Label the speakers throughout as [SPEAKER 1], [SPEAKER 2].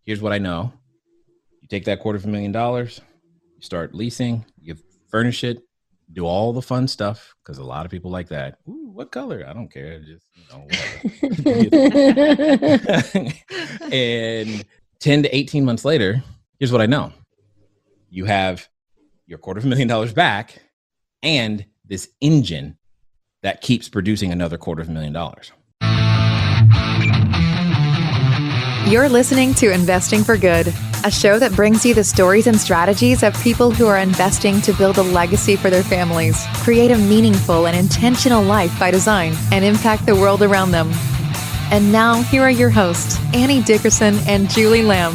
[SPEAKER 1] here's what I know. You take that $250,000, you start leasing, you furnish it, do all the fun stuff, because a lot of people like that. Ooh, what color? I don't care. Just, whatever. And 10 to 18 months later, here's what I know. You have your $250,000 back and this engine that keeps producing another $250,000.
[SPEAKER 2] You're listening to Investing for Good, a show that brings you the stories and strategies of people who are investing to build a legacy for their families, create a meaningful and intentional life by design, and impact the world around them. And now, here are your hosts, Annie Dickerson and Julie Lamb.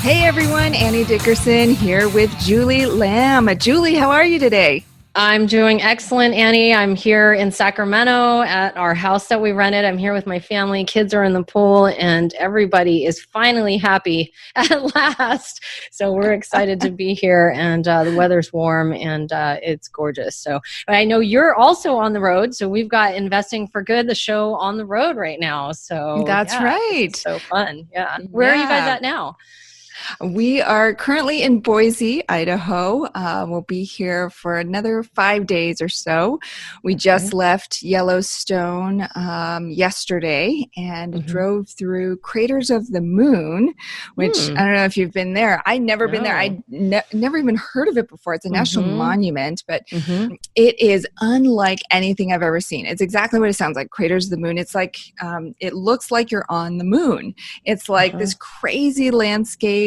[SPEAKER 3] Hey everyone, Annie Dickerson here with Julie Lamb. Julie, how are you today?
[SPEAKER 4] I'm doing excellent, Annie. I'm here in Sacramento at our house that we rented. I'm here with my family. Kids are in the pool, and everybody is finally happy at last. So we're excited to be here, and the weather's warm, and it's gorgeous. So I know you're also on the road, so we've got Investing for Good, the show, on the road right now. So
[SPEAKER 3] that's right.
[SPEAKER 4] It's so fun. Yeah. Where are you guys at now?
[SPEAKER 3] We are currently in Boise, Idaho. We'll be here for another 5 days or so. We just left Yellowstone yesterday and drove through Craters of the Moon, which I don't know if you've been there. I'd never been there. I never even heard of it before. It's a national monument, but it is unlike anything I've ever seen. It's exactly what it sounds like, Craters of the Moon. It's like, it looks like you're on the moon. It's like this crazy landscape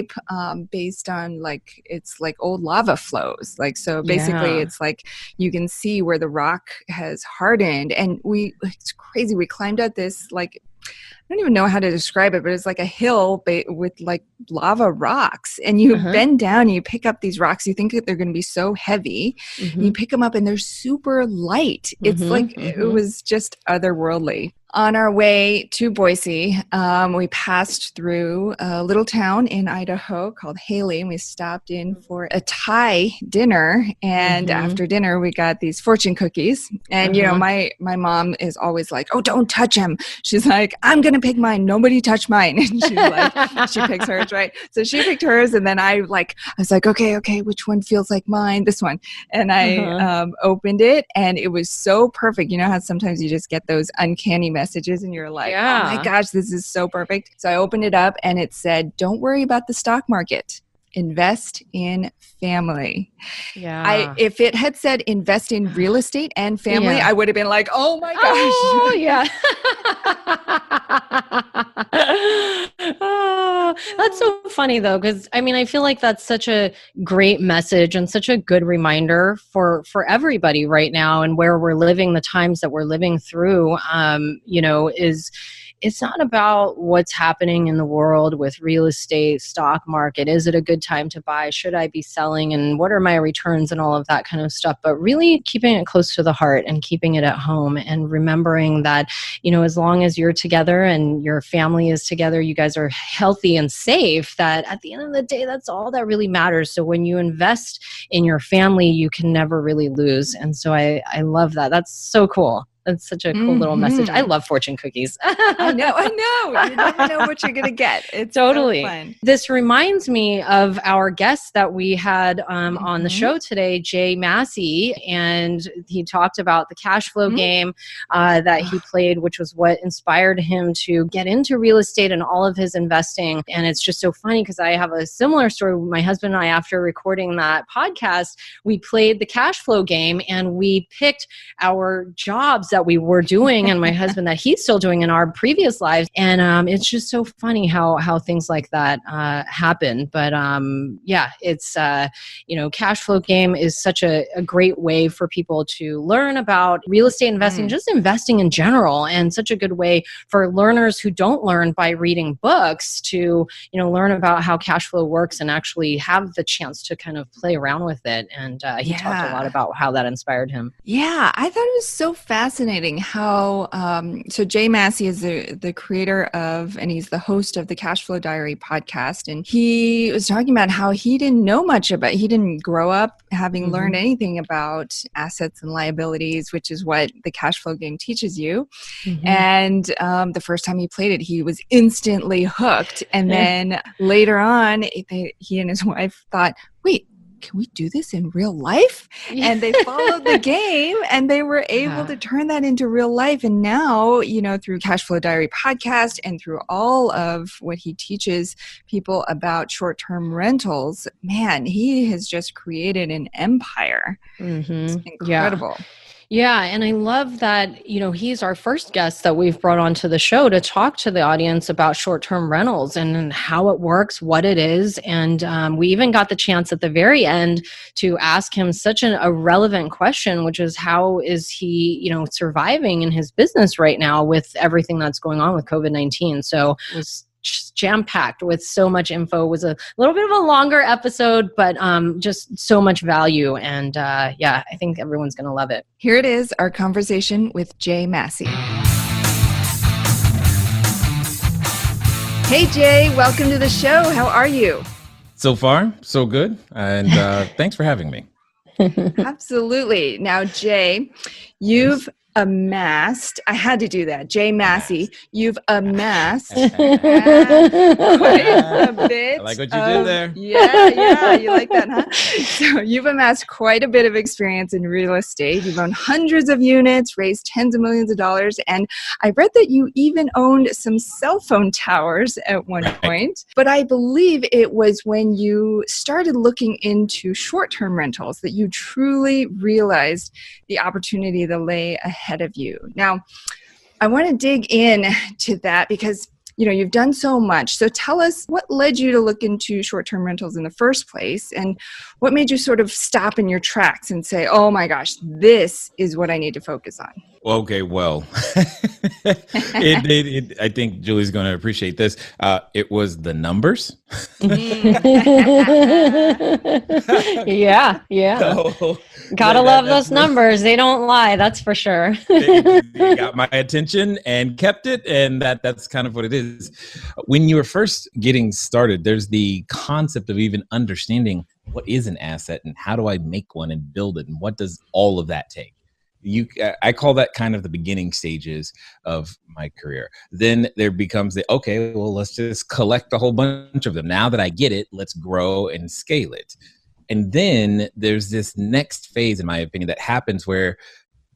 [SPEAKER 3] based on it's like old lava flows. So basically it's like you can see where the rock has hardened, and it's crazy. We climbed up this I don't even know how to describe it, but it's like a hill with lava rocks, and you bend down and you pick up these rocks. You think that they're going to be so heavy, and you pick them up and they're super light. It's it was just otherworldly. On our way to Boise, we passed through a little town in Idaho called Haley, and we stopped in for a Thai dinner. And after dinner, we got these fortune cookies. And, my mom is always like, oh, don't touch them. She's like, I'm going to pick mine. Nobody touch mine. And she's like, she picks hers, right? So she picked hers. And then I was like, okay, which one feels like mine? This one. And I opened it, and it was so perfect. You know how sometimes you just get those uncanny messages and you're like, oh my gosh, this is so perfect. So I opened it up and it said, don't worry about the stock market. Invest in family.
[SPEAKER 4] Yeah.
[SPEAKER 3] If it had said invest in real estate and family, I would have been like, oh my gosh.
[SPEAKER 4] Oh, yeah. Oh, that's so funny though, because I feel like that's such a great message and such a good reminder for everybody right now, and where we're living, the times that we're living through, it's not about what's happening in the world with real estate, stock market. Is it a good time to buy? Should I be selling? And what are my returns and all of that kind of stuff? But really keeping it close to the heart and keeping it at home, and remembering that, as long as you're together and your family is together, you guys are healthy and safe, that at the end of the day, that's all that really matters. So when you invest in your family, you can never really lose. And so I love that. That's so cool. That's such a cool little message. I love fortune cookies.
[SPEAKER 3] I know. You never know what you're going to get. It's
[SPEAKER 4] totally
[SPEAKER 3] so fun.
[SPEAKER 4] This reminds me of our guest that we had on the show today, Jay Massey, and he talked about the Cashflow game that he played, which was what inspired him to get into real estate and all of his investing. And it's just so funny because I have a similar story. My husband and I, after recording that podcast, we played the Cashflow game, and we picked our jobs that we were doing, and my husband that he's still doing in our previous lives. And it's just so funny how things like that happen. But it's, Cashflow game is such a great way for people to learn about real estate investing, just investing in general, and such a good way for learners who don't learn by reading books to, learn about how cash flow works and actually have the chance to kind of play around with it. And he talked a lot about how that inspired him.
[SPEAKER 3] Yeah, I thought it was so fascinating fascinating how, so Jay Massey is the creator of, and he's the host of the Cashflow Diary podcast. And he was talking about how he didn't know much about, he didn't grow up having learned anything about assets and liabilities, which is what the cash flow game teaches you. And the first time he played it, he was instantly hooked. And then later on, he and his wife thought, wait, can we do this in real life? And they followed the game and they were able to turn that into real life. And now, you know, through Cashflow Diary podcast and through all of what he teaches people about short-term rentals, man, he has just created an empire. It's incredible.
[SPEAKER 4] Yeah, and I love that, you know, he's our first guest that we've brought onto the show to talk to the audience about short-term rentals and how it works, what it is. And we even got the chance at the very end to ask him such a relevant question, which is how is he, you know, surviving in his business right now with everything that's going on with COVID-19. So it was jam-packed with so much info. It was a little bit of a longer episode, but just so much value. And yeah, I think everyone's going to love it.
[SPEAKER 3] Here it is, our conversation with Jay Massey. Hey Jay, welcome to the show. How are you?
[SPEAKER 1] So far, so good. And thanks for having me.
[SPEAKER 3] Absolutely. Now, Jay, you've amassed, I had to do that, Jay Massey, you've amassed quite a bit.
[SPEAKER 1] I like what you did there.
[SPEAKER 3] Yeah, you like that, huh? So you've amassed quite a bit of experience in real estate. You've owned hundreds of units, raised tens of millions of dollars, and I read that you even owned some cell phone towers at one point. But I believe it was when you started looking into short-term rentals that you truly realized the opportunity that lay ahead of you. Now, I want to dig in to that because, you know, you've done so much. So tell us what led you to look into short-term rentals in the first place, and what made you sort of stop in your tracks and say, oh my gosh, this is what I need to focus on.
[SPEAKER 1] Okay, well, I think Julie's going to appreciate this. It was the numbers.
[SPEAKER 4] Yeah.
[SPEAKER 1] So,
[SPEAKER 4] Gotta love those numbers. They don't lie, that's for sure.
[SPEAKER 1] They got my attention and kept it, and that's kind of what it is. When you are first getting started, there's the concept of even understanding what is an asset and how do I make one and build it, and what does all of that take. I call that kind of the beginning stages of my career. Then there becomes okay, well, let's just collect a whole bunch of them. Now that I get it, let's grow and scale it. And then there's this next phase, in my opinion, that happens where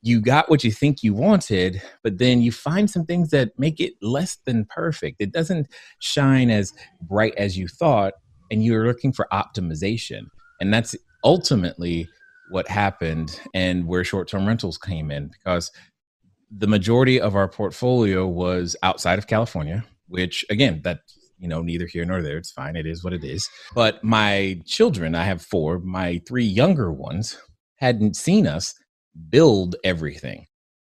[SPEAKER 1] you got what you think you wanted, but then you find some things that make it less than perfect. It doesn't shine as bright as you thought, and you're looking for optimization. And that's ultimately what happened, and where short-term rentals came in, because the majority of our portfolio was outside of California, which again, that's, you know, neither here nor there. It's fine. It is what it is. But my children, I have 4, my 3 younger ones hadn't seen us build everything.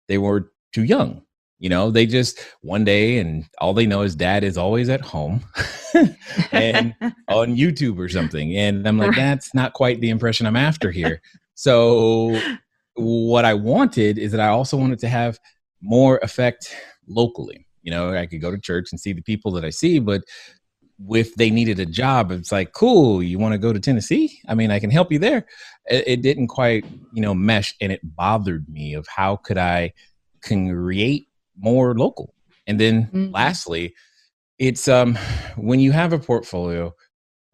[SPEAKER 1] They were too young. You know, they just one day, and all they know is dad is always at home and on YouTube or something. And I'm like, that's not quite the impression I'm after here. So what I wanted is that I also wanted to have more effect locally. You know, I could go to church and see the people that I see, but if they needed a job, it's like, cool, you want to go to Tennessee? I mean, I can help you there. It didn't quite, you know, mesh, and it bothered me of how could I create more local. And then lastly, it's when you have a portfolio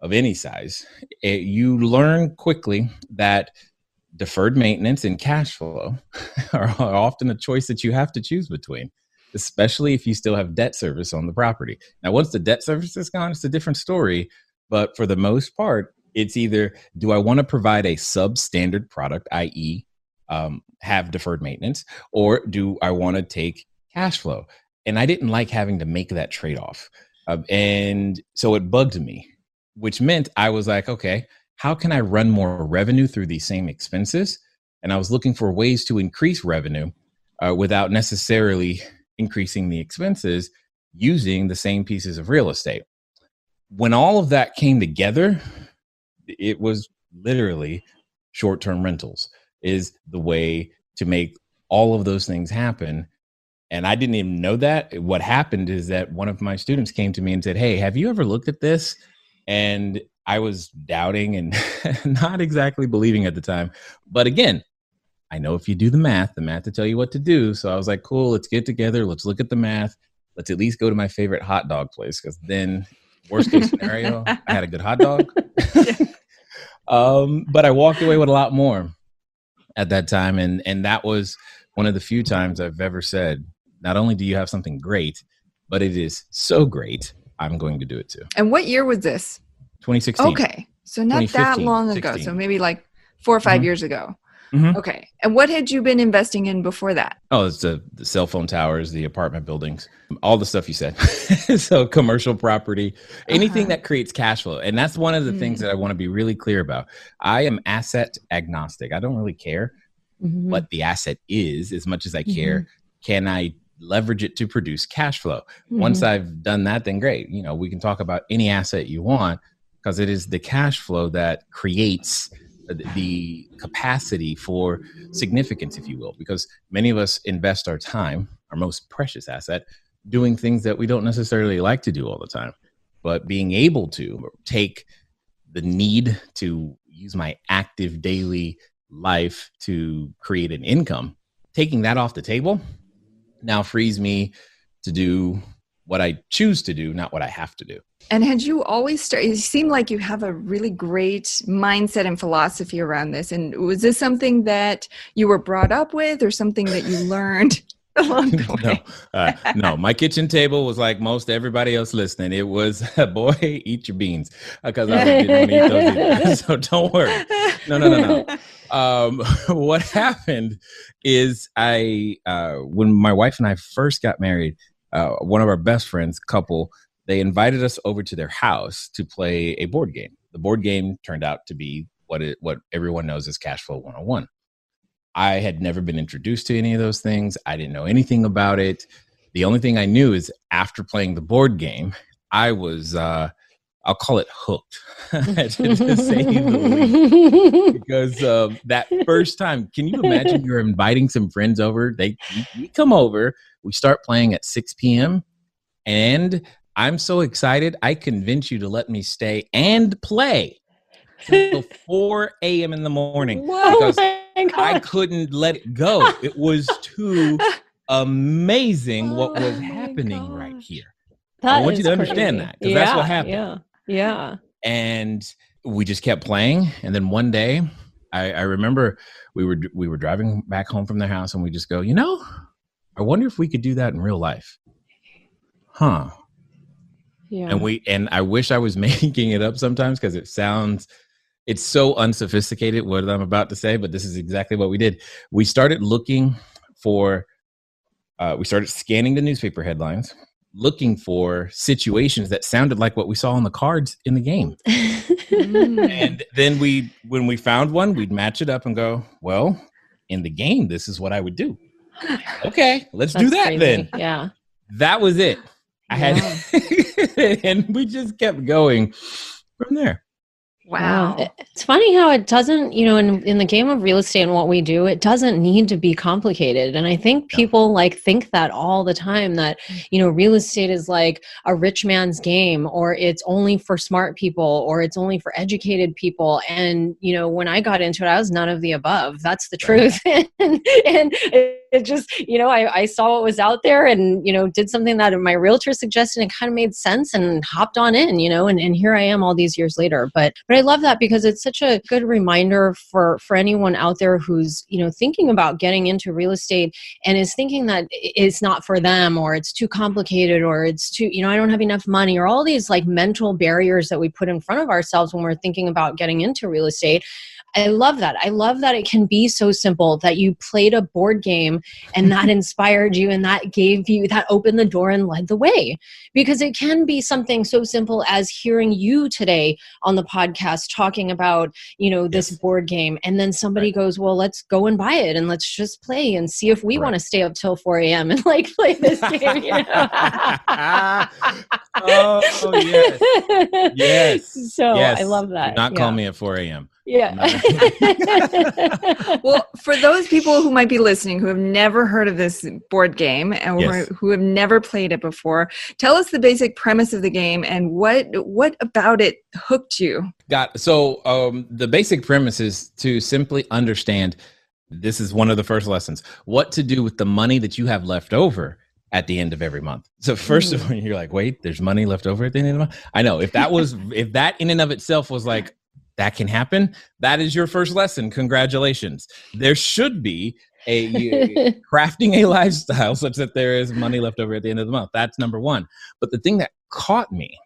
[SPEAKER 1] of any size, you learn quickly that deferred maintenance and cash flow are often a choice that you have to choose between, especially if you still have debt service on the property. Now, once the debt service is gone, it's a different story. But for the most part, it's either, do I want to provide a substandard product, i.e. have deferred maintenance, or do I want to take cash flow? And I didn't like having to make that trade-off. And so it bugged me, which meant I was like, okay, how can I run more revenue through these same expenses? And I was looking for ways to increase revenue without necessarily increasing the expenses using the same pieces of real estate. When all of that came together, it was literally short-term rentals is the way to make all of those things happen. And I didn't even know that. What happened is that one of my students came to me and said, "Hey, have you ever looked at this?" And I was doubting and not exactly believing at the time. But again, I know if you do the math will tell you what to do. So I was like, cool, let's get together. Let's look at the math. Let's at least go to my favorite hot dog place. Because then worst case scenario, I had a good hot dog. But I walked away with a lot more at that time. And that was one of the few times I've ever said, not only do you have something great, but it is so great, I'm going to do it too.
[SPEAKER 3] And what year was this?
[SPEAKER 1] 2016.
[SPEAKER 3] Okay. So not that long ago. 16. So maybe like 4 or 5 years ago. Mm-hmm. Okay. And what had you been investing in before that?
[SPEAKER 1] Oh, it's the cell phone towers, the apartment buildings, all the stuff you said. So commercial property, anything that creates cash flow. And that's one of the things that I want to be really clear about. I am asset agnostic. I don't really care what the asset is as much as I care. Can I leverage it to produce cash flow? Once I've done that, then great. You know, we can talk about any asset you want because it is the cash flow that creates the capacity for significance, if you will, because many of us invest our time, our most precious asset, doing things that we don't necessarily like to do all the time. But being able to take the need to use my active daily life to create an income, taking that off the table now frees me to do what I choose to do, not what I have to do.
[SPEAKER 3] And had you always started, you seem like you have a really great mindset and philosophy around this. And was this something that you were brought up with or something that you learned along the way?
[SPEAKER 1] No, my kitchen table was like most everybody else listening. It was, boy, eat your beans, because I didn't eat those either. So don't worry. No. What happened is when my wife and I first got married, one of our best friends, couple, they invited us over to their house to play a board game. The board game turned out to be what everyone knows as Cashflow 101. I had never been introduced to any of those things. I didn't know anything about it. The only thing I knew is after playing the board game, I was, I'll call it hooked, to say the least. Because that first time, can you imagine you're inviting some friends over? We come over, we start playing at 6 p.m. and I'm so excited, I convince you to let me stay and play till 4 a.m. in the morning.
[SPEAKER 4] Whoa,
[SPEAKER 1] because I couldn't let it go. It was too amazing what was happening right here. I want you to understand that, because that's what happened.
[SPEAKER 4] Yeah.
[SPEAKER 1] And we just kept playing. And then one day, I remember we were driving back home from their house, and we just go, I wonder if we could do that in real life. Huh. Yeah. And I wish I was making it up sometimes, because it's so unsophisticated what I'm about to say, but this is exactly what we did. We started looking for, we started scanning the newspaper headlines, looking for situations that sounded like what we saw on the cards in the game. And then when we found one, we'd match it up and go, well, in the game, this is what I would do. Okay, let's do that crazy. Then.
[SPEAKER 4] Yeah.
[SPEAKER 1] That was it. I had, and we just kept going from there.
[SPEAKER 3] Wow.
[SPEAKER 4] It's funny how it doesn't, in the game of real estate and what we do, it doesn't need to be complicated. And I think people think that all the time, that, real estate is like a rich man's game, or it's only for smart people, or it's only for educated people. And, when I got into it, I was none of the above. That's the truth. and it just, I saw what was out there and, did something that my realtor suggested and kind of made sense and hopped on in, and here I am all these years later. But I love that, because it's such a good reminder for anyone out there who's, thinking about getting into real estate and is thinking that it's not for them, or it's too complicated, or it's too, I don't have enough money, or all these mental barriers that we put in front of ourselves when we're thinking about getting into real estate. I love that. I love that it can be so simple, that you played a board game and that inspired you, and that opened the door and led the way. Because it can be something so simple as hearing you today on the podcast talking about, this board game. And then somebody goes, well, let's go and buy it and let's just play and see if we want to stay up till 4 a.m. and play this game.
[SPEAKER 1] Oh, yes. Yes.
[SPEAKER 4] So yes. I love that.
[SPEAKER 1] Do not call me at 4 a.m.
[SPEAKER 4] Yeah.
[SPEAKER 3] Well, for those people who might be listening who have never heard of this board game and who have never played it before, tell us the basic premise of the game and what about it hooked you?
[SPEAKER 1] So the basic premise is to simply understand, this is one of the first lessons, what to do with the money that you have left over at the end of every month. So first of all, you're like, wait, there's money left over at the end of the month? I know, if that in and of itself was like, that can happen, that is your first lesson. Congratulations. There should be crafting a lifestyle such that there is money left over at the end of the month. That's number one. But the thing that caught me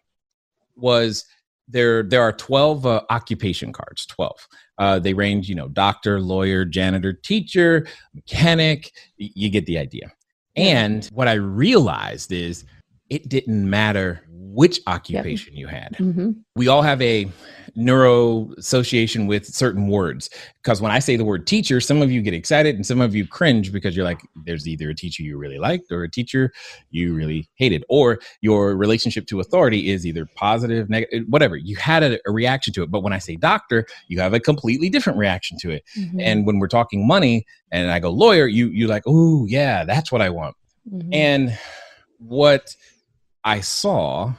[SPEAKER 1] was there are 12 occupation cards, 12. They range, doctor, lawyer, janitor, teacher, mechanic, you get the idea. And what I realized is it didn't matter which occupation you had. Mm-hmm. We all have a neuro association with certain words, because when I say the word teacher, some of you get excited and some of you cringe because you're like, there's either a teacher you really liked or a teacher you really hated, or your relationship to authority is either positive, negative, whatever. You had a reaction to it. But when I say doctor, you have a completely different reaction to it. Mm-hmm. And when we're talking money and I go lawyer, you're like, oh yeah, that's what I want. Mm-hmm. And what I saw,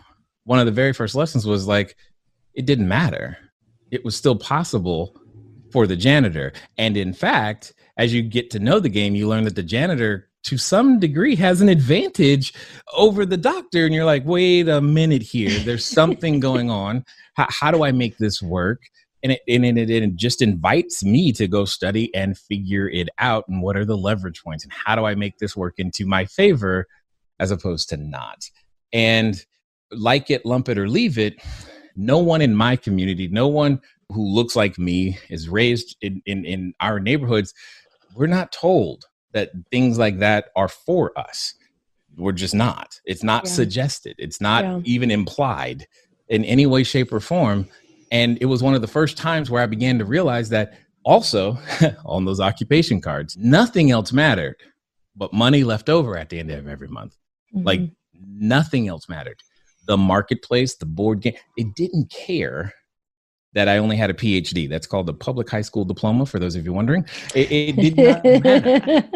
[SPEAKER 1] one of the very first lessons was like, it didn't matter. It was still possible for the janitor. And in fact, as you get to know the game, you learn that the janitor to some degree has an advantage over the doctor. And you're like, wait a minute here. There's something going on. How do I make this work? And it just invites me to go study and figure it out. And what are the leverage points? And how do I make this work into my favor as opposed to not? And like it, lump it, or leave it, no one in my community, no one who looks like me is raised in our neighborhoods. We're not told that things like that are for us. We're just not. It's not suggested. It's not even implied in any way, shape, or form. And it was one of the first times where I began to realize that also on those occupation cards, nothing else mattered but money left over at the end of every month. Mm-hmm. Like nothing else mattered. The marketplace, the board game, it didn't care that I only had a PhD. That's called the public high school diploma, for those of you wondering. It did not matter.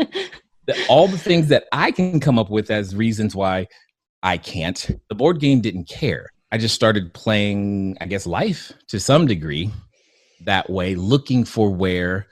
[SPEAKER 1] All the things that I can come up with as reasons why I can't, the board game didn't care. I just started playing, I guess, life to some degree that way, looking for where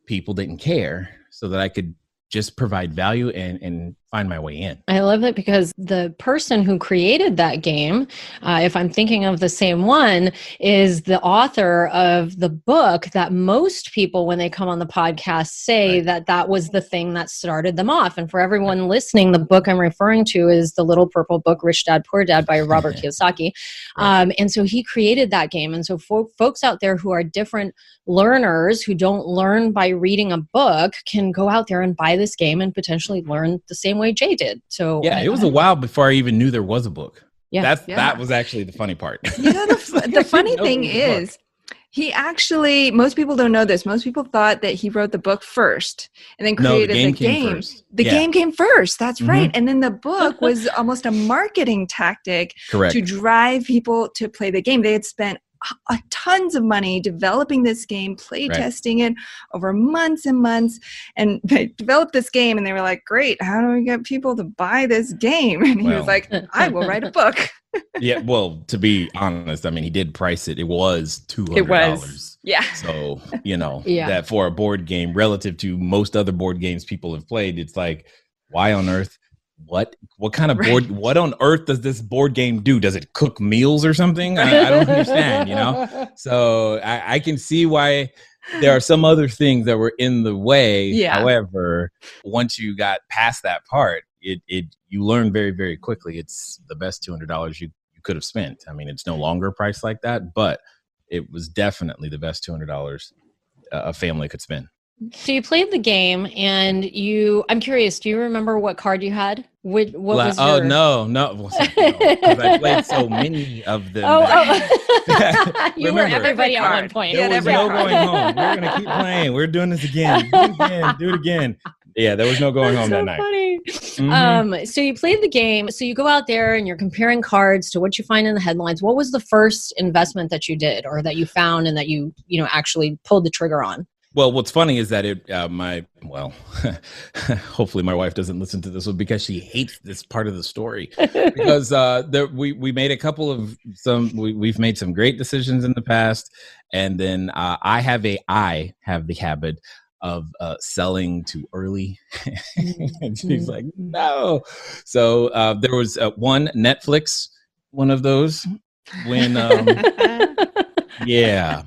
[SPEAKER 1] people didn't care so that I could just provide value and find my way in.
[SPEAKER 4] I love it because the person who created that game, if I'm thinking of the same one, is the author of the book that most people, when they come on the podcast, say that was the thing that started them off. And for everyone listening, the book I'm referring to is The Little Purple Book, Rich Dad, Poor Dad by Robert Kiyosaki. And so he created that game. And so folks out there who are different learners who don't learn by reading a book can go out there and buy this game and potentially learn the same way Jay did. So
[SPEAKER 1] it was a while before I even knew there was a book. That was actually the funny part.
[SPEAKER 3] The funny thing is, he actually, most people don't know this. Most people thought that he wrote the book first and then created the game. The game came first. That's right. And then the book was almost a marketing tactic to drive people to play the game. They had spent tons of money developing this game, play testing it over months and months, and they developed this game and they were like, great, how do we get people to buy this game? And he was like, I will write a book.
[SPEAKER 1] Well, to be honest, I mean, he did price it. It was $200.
[SPEAKER 3] It was.
[SPEAKER 1] So, that for a board game relative to most other board games people have played, it's like, why on earth? What kind of board, what on earth does this board game do? Does it cook meals or something? I don't understand, So I can see why there are some other things that were in the way. However, once you got past that part, you learn very, very quickly. It's the best $200 you could have spent. I mean, it's no longer priced like that, but it was definitely the best $200 a family could spend.
[SPEAKER 4] So you played the game and I'm curious, do you remember what card you had? What was your...
[SPEAKER 1] No. Because I played so many of them.
[SPEAKER 4] You were everybody at one point.
[SPEAKER 1] There was no going home. We're going to keep playing. We're doing this again. Do it again. Yeah, there was no going home that
[SPEAKER 4] so
[SPEAKER 1] night.
[SPEAKER 4] Funny.
[SPEAKER 1] Mm-hmm.
[SPEAKER 4] So you played the game. So you go out there and you're comparing cards to what you find in the headlines. What was the first investment that you did or that you found and that you actually pulled the trigger on?
[SPEAKER 1] Well, what's funny is that hopefully my wife doesn't listen to this one because she hates this part of the story. Because we made a couple of we've made some great decisions in the past, and then I have the habit of selling too early, and she's like, no. So there was one Netflix, one of those when. Yeah.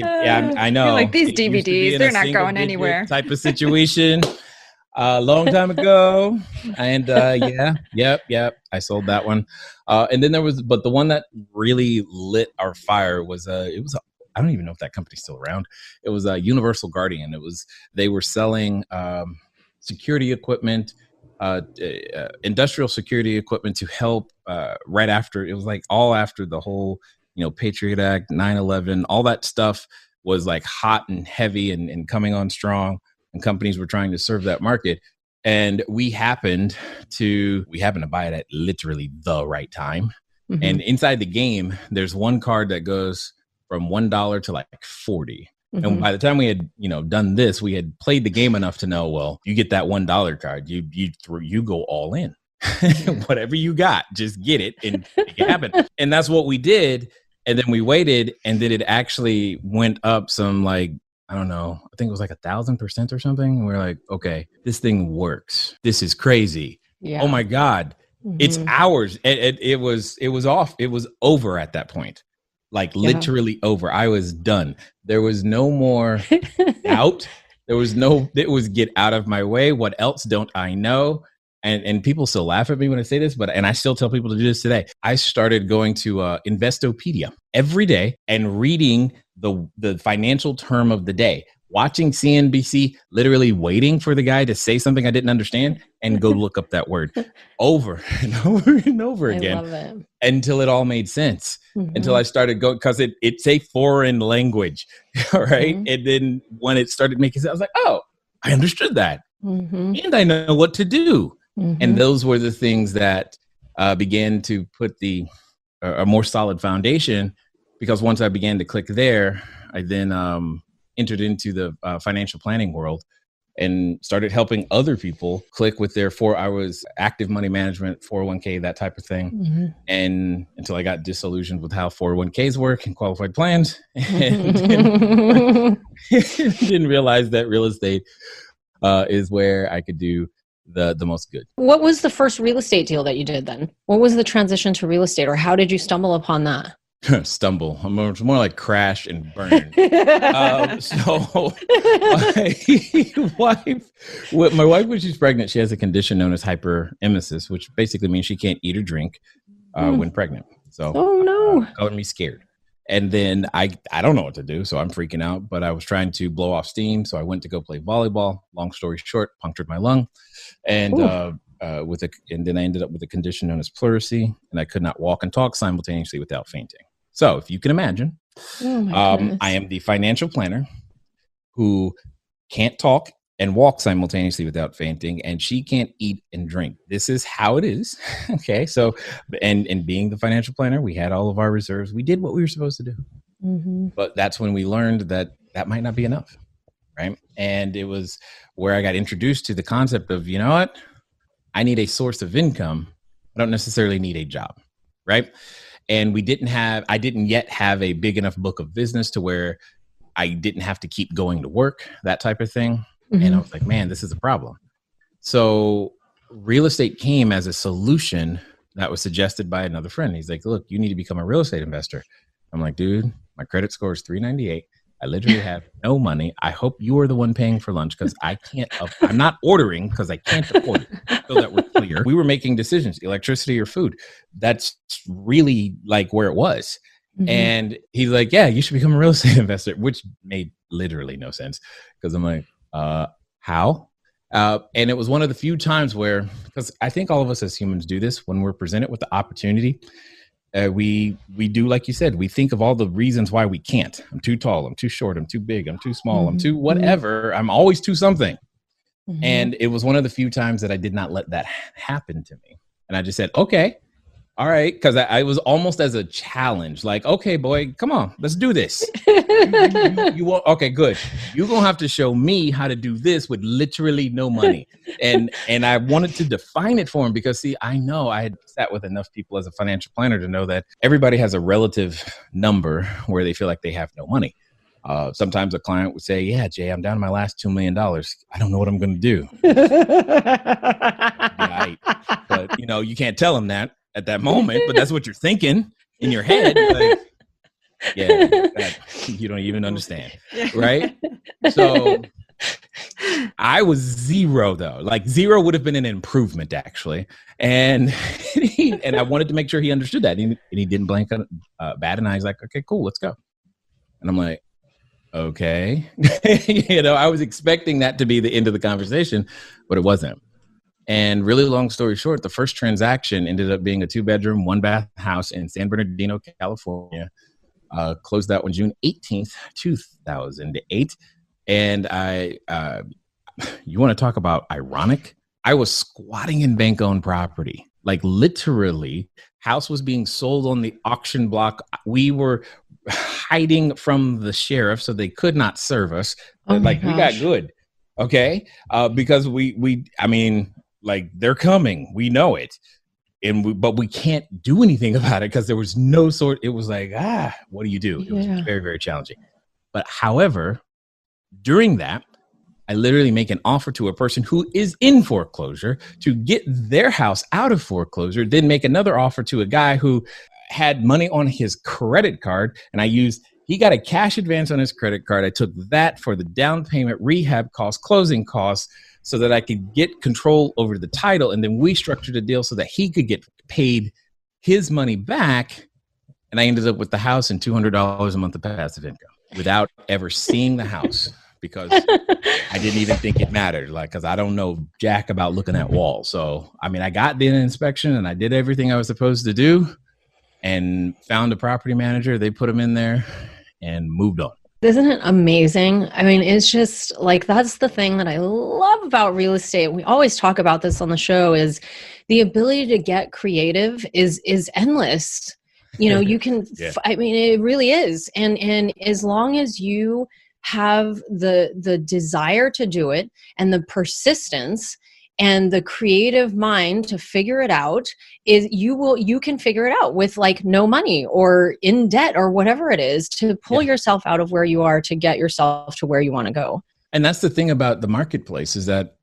[SPEAKER 1] I know.
[SPEAKER 3] You're like, these
[SPEAKER 1] It used to be
[SPEAKER 3] DVDs,
[SPEAKER 1] in
[SPEAKER 3] they're
[SPEAKER 1] a
[SPEAKER 3] not
[SPEAKER 1] single
[SPEAKER 3] going
[SPEAKER 1] digit
[SPEAKER 3] anywhere.
[SPEAKER 1] type of situation a long time ago. And yep. I sold that one. And then but the one that really lit our fire was I don't even know if that company's still around. It was Universal Guardian. They were selling security equipment, industrial security equipment to help right after. It was like all after the whole Patriot Act, 9/11, all that stuff was like hot and heavy and coming on strong, and companies were trying to serve that market. And we happened to buy it at literally the right time. Mm-hmm. And inside the game, there's one card that goes from $1 to like 40. Mm-hmm. And by the time we had, done this, we had played the game enough to know, well, you get that $1 card, you go all in. Whatever you got, just get it and make it happen. And that's what we did. And then we waited, and then it actually went up some, like, I don't know, I think it was like 1,000% or something. And we're like, okay, this thing works. This is crazy. Yeah. Oh my God. Mm-hmm. It's ours. It was off. It was over at that point. Like literally over. I was done. There was no more out. It was get out of my way. What else don't I know? And people still laugh at me when I say this, and I still tell people to do this today. I started going to Investopedia every day and reading the financial term of the day, watching CNBC, literally waiting for the guy to say something I didn't understand and go look up that word over and over and over again. I love it. Until it all made sense. Mm-hmm. Until I started going, because it's a foreign language, all right? Mm-hmm. And then when it started making sense, I was like, oh, I understood that. Mm-hmm. And I know what to do. Mm-hmm. And those were the things that began to put a more solid foundation, because once I began to click there, I then entered into the financial planning world and started helping other people click with their I was active money management, 401k, that type of thing. Mm-hmm. And until I got disillusioned with how 401ks work and qualified plans, and didn't realize that real estate is where I could do the most good.
[SPEAKER 4] What was the first real estate deal that you did then? What was the transition to real estate, or how did you stumble upon that?
[SPEAKER 1] Stumble. It's more like crash and burn. So my wife, when she's pregnant, she has a condition known as hyperemesis, which basically means she can't eat or drink when pregnant. So, oh no, calling me scared. And then I don't know what to do, so I'm freaking out. But I was trying to blow off steam, so I went to go play volleyball. Long story short, punctured my lung, and then I ended up with a condition known as pleurisy, and I could not walk and talk simultaneously without fainting. So if you can imagine, I am the financial planner who can't talk and walk simultaneously without fainting, and she can't eat and drink. This is how it is. Okay. So, and being the financial planner, we had all of our reserves. We did what we were supposed to do. Mm-hmm. But that's when we learned that might not be enough. Right. And it was where I got introduced to the concept of, you know what? I need a source of income. I don't necessarily need a job. Right. And I didn't yet have a big enough book of business to where I didn't have to keep going to work, that type of thing. Mm-hmm. And I was like, man, this is a problem. So real estate came as a solution that was suggested by another friend. He's like, look, you need to become a real estate investor. I'm like, dude, my credit score is 398. I literally have no money. I hope you are the one paying for lunch, because I can't. I'm not ordering because I can't afford it. So that we're clear. We were making decisions, electricity or food. That's really like where it was. Mm-hmm. And he's like, yeah, you should become a real estate investor, which made literally no sense, because I'm like, how? And it was one of the few times where, because I think all of us as humans do this when we're presented with the opportunity. We do, like you said, we think of all the reasons why we can't. I'm too tall. I'm too short. I'm too big. I'm too small. I'm too whatever. I'm always too something.
[SPEAKER 4] Mm-hmm.
[SPEAKER 1] And it was one of the few times that I did not let that happen to me. And I just said, okay, all right. Because I was almost as a challenge, like, okay, boy, come on, let's do this. You won't. Okay, good. You're going to have to show me how to do this with literally no money. And I wanted to define it for him because, see, I know I had sat with enough people as a financial planner to know that everybody has a relative number where they feel like they have no money. Sometimes a client would say, yeah, Jay, I'm down to my last $2 million. I don't know what I'm going to do. Right. But, you can't tell them that at that moment, but that's what you're thinking in your head. Like, you don't even understand. Right. So I was zero, though. Like, zero would have been an improvement, actually. And I wanted to make sure he understood that. And he didn't blink bad. And I was like, okay, cool, let's go. And I'm like, okay. I was expecting that to be the end of the conversation, but it wasn't. And really long story short, the first transaction ended up being a 2-bedroom, 1-bath house in San Bernardino, California. Closed out on June 18th, 2008. And you want to talk about ironic? I was squatting in bank-owned property. Like, literally, house was being sold on the auction block. We were hiding from the sheriff so they could not serve us. We got good. Okay. Because they're coming. We know it. But we can't do anything about it because there was no sort. It was like, what do you do? It was very, very challenging. But however, during that, I literally make an offer to a person who is in foreclosure to get their house out of foreclosure, then make another offer to a guy who had money on his credit card. And he got a cash advance on his credit card. I took that for the down payment, rehab costs, closing costs, so that I could get control over the title. And then we structured a deal so that he could get paid his money back. And I ended up with the house and $200 a month of passive income without ever seeing the house, because I didn't even think it mattered. Because I don't know jack about looking at walls. So, I got the inspection and I did everything I was supposed to do and found a property manager. They put him in there and moved on.
[SPEAKER 4] Isn't it amazing? It's just like, that's the thing that I love about real estate. We always talk about this on the show, is the ability to get creative is endless. You can, it really is. And as long as you have the desire to do it and the persistence and the creative mind to figure it out, you can figure it out with no money or in debt or whatever it is, to pull yourself out of where you are to get yourself to where you want to go.
[SPEAKER 1] And that's the thing about the marketplace, is that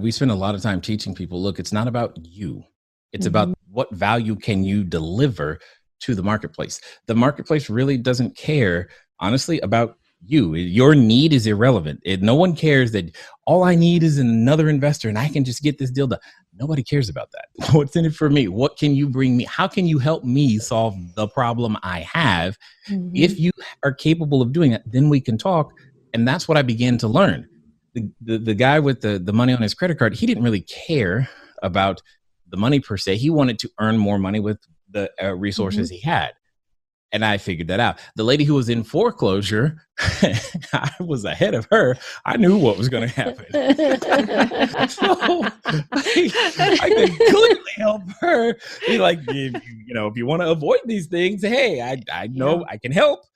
[SPEAKER 1] we spend a lot of time teaching people, look, it's not about you. It's about what value can you deliver to the marketplace. The marketplace really doesn't care, honestly, about you. Your need is irrelevant. No one cares that all I need is another investor and I can just get this deal done. Nobody cares about that. What's in it for me? What can you bring me? How can you help me solve the problem I have? If you are capable of doing that, then we can talk. And that's what I began to learn. The guy with the money on his credit card, he didn't really care about the money per se. He wanted to earn more money with the resources he had. And I figured that out. The lady who was in foreclosure, I was ahead of her. I knew what was going to happen. So I could clearly help her. Be like, if you want to avoid these things, hey, I know I can help,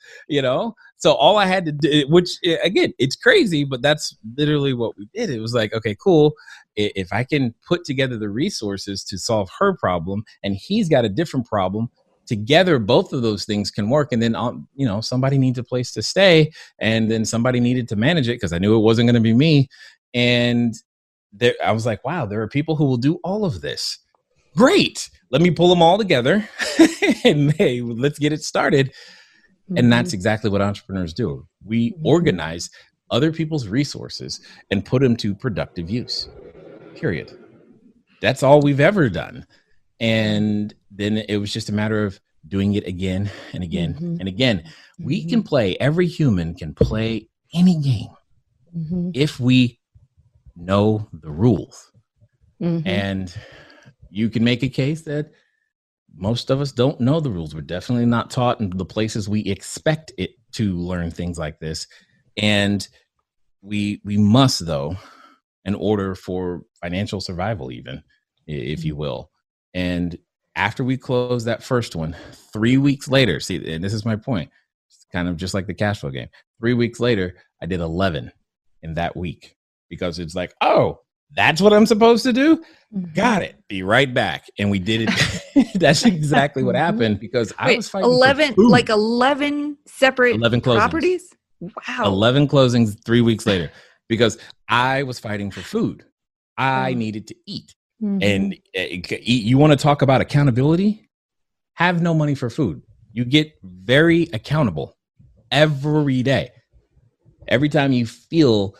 [SPEAKER 1] So all I had to do, which again, it's crazy, but that's literally what we did. It was like, okay, cool. If I can put together the resources to solve her problem and he's got a different problem, together, both of those things can work. And then, somebody needs a place to stay, and then somebody needed to manage it, because I knew it wasn't going to be me. And I was like, wow, there are people who will do all of this. Great. Let me pull them all together and hey, let's get it started. And that's exactly what entrepreneurs do. We organize other people's resources and put them to productive use. Period. That's all we've ever done. And then it was just a matter of doing it again and again and again. We can play, every human can play any game if we know the rules. And you can make a case that most of us don't know the rules. We're definitely not taught in the places we expect it to learn things like this. And we must, though, in order for financial survival, even, if you will. And after we closed that first one, 3 weeks later, see, and this is my point, it's kind of just like the cash flow game. 3 weeks later, I did 11 in that week, because it's like, oh, that's what I'm supposed to do? Got it. Be right back. And we did it. That's exactly what happened, because I was fighting
[SPEAKER 3] 11 separate
[SPEAKER 1] 11 closings.
[SPEAKER 3] properties? Wow.
[SPEAKER 1] 11 closings 3 weeks later, because I was fighting for food. I needed to eat. And you want to talk about accountability? Have no money for food. You get very accountable every day. Every time you feel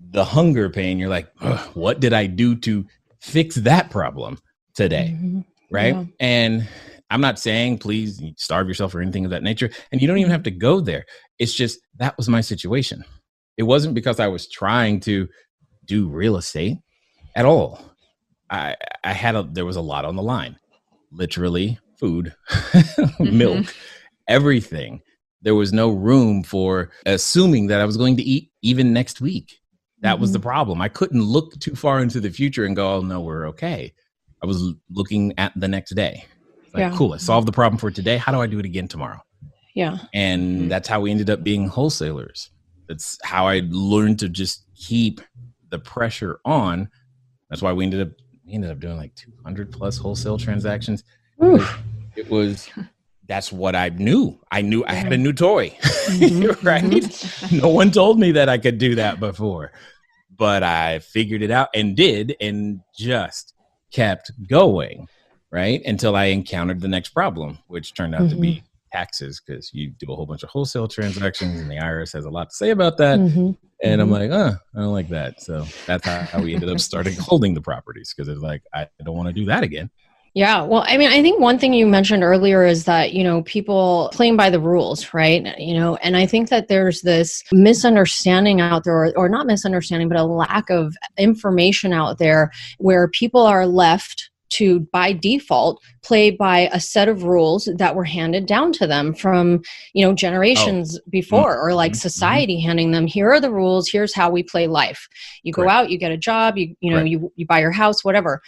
[SPEAKER 1] the hunger pain, you're like, what did I do to fix that problem today? Right. Yeah. And I'm not saying please starve yourself or anything of that nature. And you don't even have to go there. It's just, that was my situation. It wasn't because I was trying to do real estate at all. There was a lot on the line, literally food, milk, everything. There was no room for assuming that I was going to eat even next week. That was the problem. I couldn't look too far into the future and go, oh no, we're okay. I was looking at the next day. Like, cool, I solved the problem for today. How do I do it again tomorrow? Yeah. And that's how we ended up being wholesalers. That's how I learned to just keep the pressure on. That's why we ended up doing like 200 plus wholesale transactions. That's what I knew. I knew I had a new toy, right? No one told me that I could do that before, but I figured it out and just kept going, right? Until I encountered the next problem, which turned out to be taxes, because you do a whole bunch of wholesale transactions and the IRS has a lot to say about that. And I'm like, I don't like that. So that's how we ended up starting holding the properties, because it's like, I don't want to do that again.
[SPEAKER 4] Yeah. Well, I mean, I think one thing you mentioned earlier is that, people playing by the rules, right? And I think that there's this misunderstanding out there, or not misunderstanding, but a lack of information out there where people are left to, by default, play by a set of rules that were handed down to them from, generations before, or like society handing them, here are the rules, here's how we play life. You go out, you get a job, you buy your house, whatever.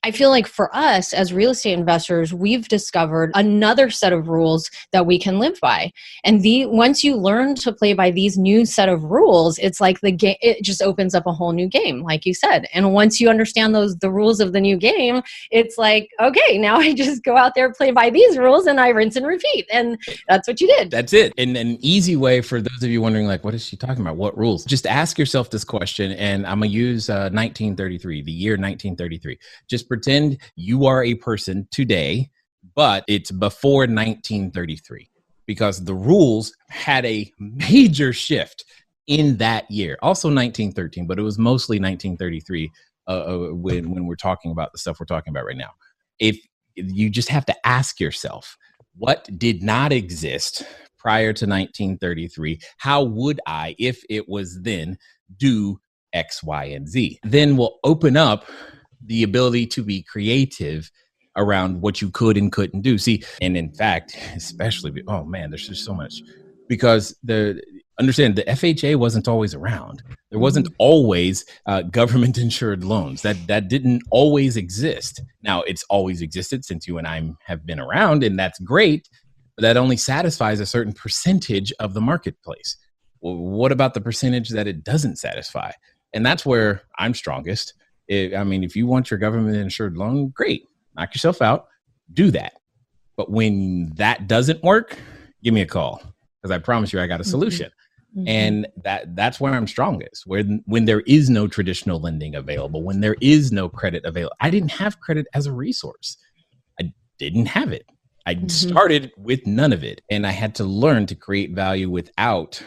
[SPEAKER 4] I feel like for us as real estate investors, we've discovered another set of rules that we can live by. And once you learn to play by these new set of rules, it's like it just opens up a whole new game, like you said. And once you understand the rules of the new game, it's like, okay, now I just go out there, play by these rules, and I rinse and repeat. And that's what you did.
[SPEAKER 1] That's it. And an easy way for those of you wondering, like, what is she talking about? What rules? Just ask yourself this question. And I'm going to use 1933, the year 1933. Just pretend you are a person today, but it's before 1933, because the rules had a major shift in that year. Also 1913, but it was mostly 1933 when we're talking about the stuff we're talking about right now. If you just have to ask yourself, what did not exist prior to 1933? How would I, if it was then, do X, Y, and Z? Then we'll open up the ability to be creative around what you could and couldn't do. See, and in fact, especially, oh man, there's just so much, because understand the FHA wasn't always around. There wasn't always government insured loans. That didn't always exist. Now it's always existed since you and I have been around, and that's great, but that only satisfies a certain percentage of the marketplace. Well, what about the percentage that it doesn't satisfy? And that's where I'm strongest. If you want your government insured loan, great, knock yourself out, do that. But when that doesn't work, give me a call, because I promise you I got a solution. And that's where I'm strongest, when there is no traditional lending available, when there is no credit available. I didn't have credit as a resource. I didn't have it. I started with none of it. And I had to learn to create value without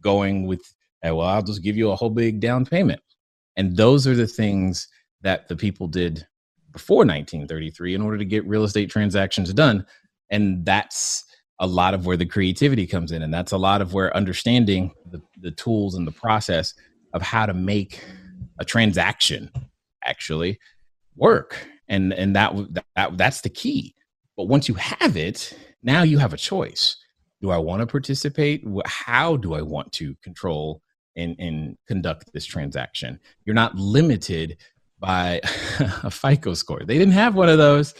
[SPEAKER 1] going with, I'll just give you a whole big down payment. And those are the things that the people did before 1933 in order to get real estate transactions done. And that's a lot of where the creativity comes in. And that's a lot of where understanding the tools and the process of how to make a transaction actually work. And that's the key. But once you have it, now you have a choice. Do I want to participate? How do I want to control and conduct this transaction. You're not limited by a FICO score. They didn't have one of those.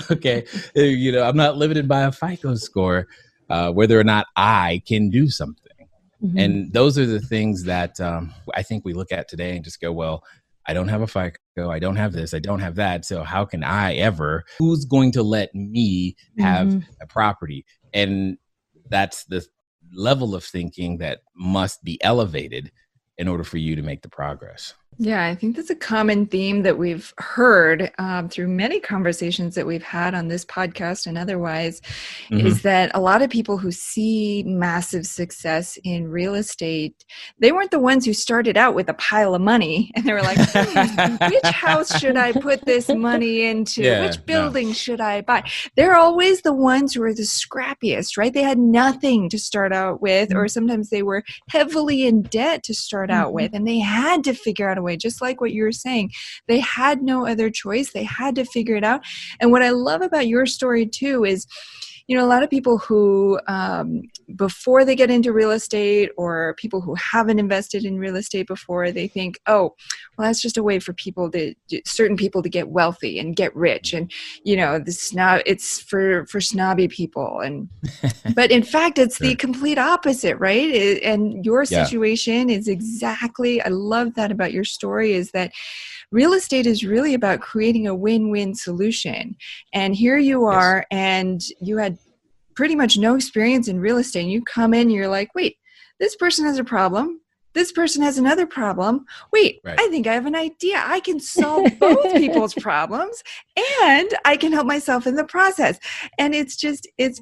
[SPEAKER 1] Okay. I'm not limited by a FICO score, whether or not I can do something. Mm-hmm. And those are the things that I think we look at today and just go, well, I don't have a FICO. I don't have this. I don't have that. So how can I ever? Who's going to let me have a property? And that's the level of thinking that must be elevated in order for you to make the progress.
[SPEAKER 3] Yeah, I think that's a common theme that we've heard through many conversations that we've had on this podcast and otherwise, is that a lot of people who see massive success in real estate, they weren't the ones who started out with a pile of money and they were like, which house should I put this money into? Which building should I buy? They're always the ones who are the scrappiest, right? They had nothing to start out with, or sometimes they were heavily in debt to start out with, and they had to figure out a way, just like what you were saying. They had no other choice. They had to figure it out. And what I love about your story too is, a lot of people who, before they get into real estate, or people who haven't invested in real estate before, they think, oh, well, that's just a way for certain people to get wealthy and get rich. And, it's for snobby people. But in fact, it's the complete opposite, right? And your situation is exactly, I love that about your story, is that real estate is really about creating a win-win solution. And here you are, and you had pretty much no experience in real estate. And you come in, and you're like, wait, this person has a problem. This person has another problem. Wait, I think I have an idea. I can solve both people's problems, and I can help myself in the process. And it's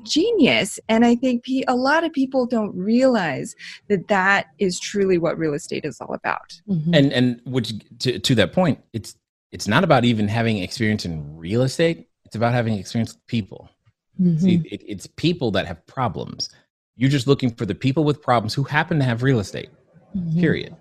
[SPEAKER 3] genius. And I think a lot of people don't realize that is truly what real estate is all about.
[SPEAKER 1] And which to that point, it's not about even having experience in real estate. It's about having experience with people. See, it's people that have problems. You're just looking for the people with problems who happen to have real estate. Period.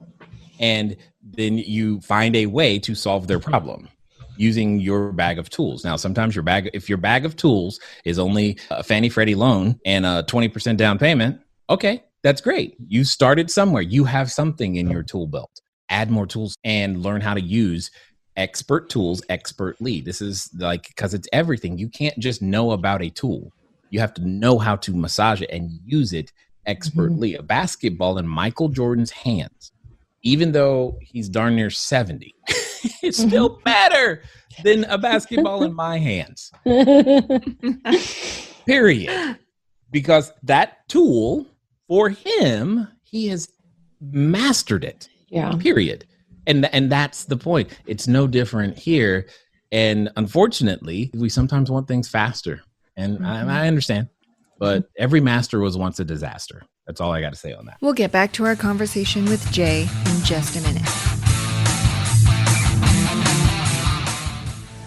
[SPEAKER 1] And then you find a way to solve their problem using your bag of tools. Now, sometimes if your bag of tools is only a Fannie Freddie loan and a 20% down payment, okay, that's great. You started somewhere. You have something in your tool belt. Add more tools and learn how to use expert tools expertly. This is because it's everything. You can't just know about a tool. You have to know how to massage it and use it expertly. A basketball in Michael Jordan's hands, even though he's darn near 70, it's still better than a basketball in my hands. Period. Because that tool, for him, he has mastered it. Yeah. Period. And that's the point. It's no different here. And unfortunately, we sometimes want things faster. And I understand. But every master was once a disaster. That's all I got to say on that.
[SPEAKER 3] We'll get back to our conversation with Jay in just a minute.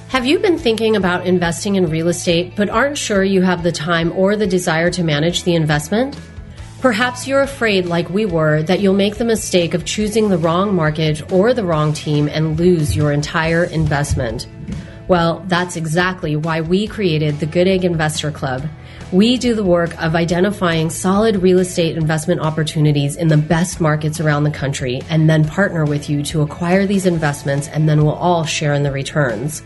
[SPEAKER 5] Have you been thinking about investing in real estate, but aren't sure you have the time or the desire to manage the investment? Perhaps you're afraid, like we were, that you'll make the mistake of choosing the wrong mortgage or the wrong team and lose your entire investment. Well, that's exactly why we created the Goodegg Investor Club. We do the work of identifying solid real estate investment opportunities in the best markets around the country and then partner with you to acquire these investments, and then we'll all share in the returns.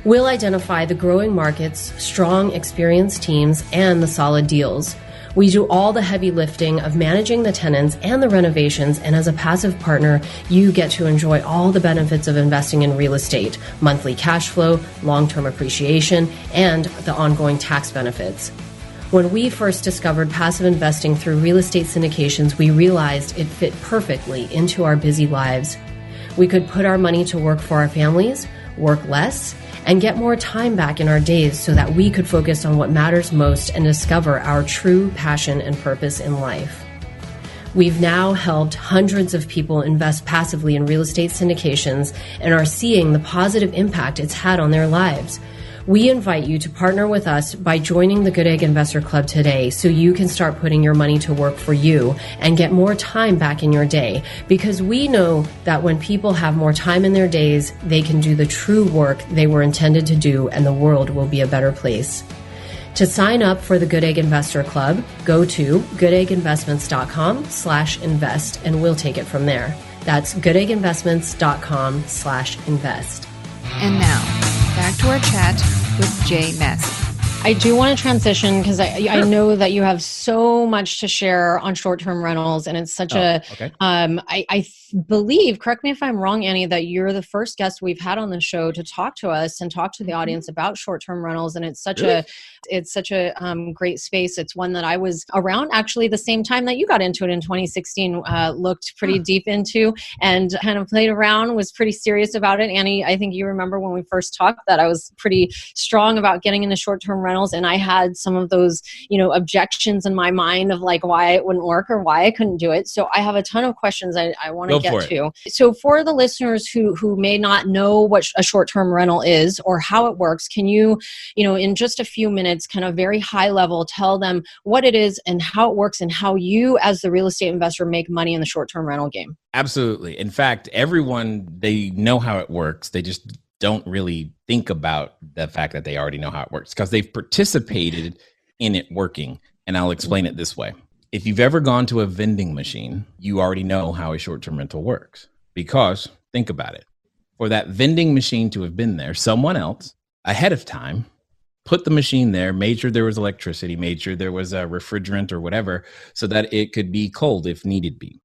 [SPEAKER 5] We'll identify the growing markets, strong, experienced teams, and the solid deals. We do all the heavy lifting of managing the tenants and the renovations, and as a passive partner, you get to enjoy all the benefits of investing in real estate: monthly cash flow, long-term appreciation, and the ongoing tax benefits. When we first discovered passive investing through real estate syndications, we realized it fit perfectly into our busy lives. We could put our money to work for our families, work less, and get more time back in our days so that we could focus on what matters most and discover our true passion and purpose in life. We've now helped hundreds of people invest passively in real estate syndications and are seeing the positive impact it's had on their lives. We invite you to partner with us by joining the Goodegg Investor Club today so you can start putting your money to work for you and get more time back in your day, because we know that when people have more time in their days, they can do the true work they were intended to do, and the world will be a better place. To sign up for the Good Egg Investor Club, go to goodegginvestments.com/invest and we'll take it from there. That's goodegginvestments.com/invest.
[SPEAKER 3] And now, back to our chat with Jay Massey.
[SPEAKER 4] I do want to transition because I know that you have so much to share on short-term rentals, and it's such I believe, correct me if I'm wrong, Annie, that you're the first guest we've had on the show to talk to us and talk to the audience about short-term rentals, and it's such a great space. It's one that I was around actually the same time that you got into it in 2016, looked pretty deep into and kind of played around, was pretty serious about it. Annie, I think you remember when we first talked that I was pretty strong about getting into short-term rentals, and I had some of those, objections in my mind of like why it wouldn't work or why I couldn't do it. So I have a ton of questions I want to get to. So for the listeners who may not know what a short-term rental is or how it works, can you, in just a few minutes, kind of very high level, tell them what it is and how it works and how you as the real estate investor make money in the short-term rental game?
[SPEAKER 1] Absolutely. In fact, everyone, they know how it works. They just don't really think about the fact that they already know how it works because they've participated in it working. And I'll explain it this way. If you've ever gone to a vending machine, you already know how a short-term rental works because think about it. For that vending machine to have been there, someone else ahead of time put the machine there, made sure there was electricity, made sure there was a refrigerant or whatever so that it could be cold if needed be.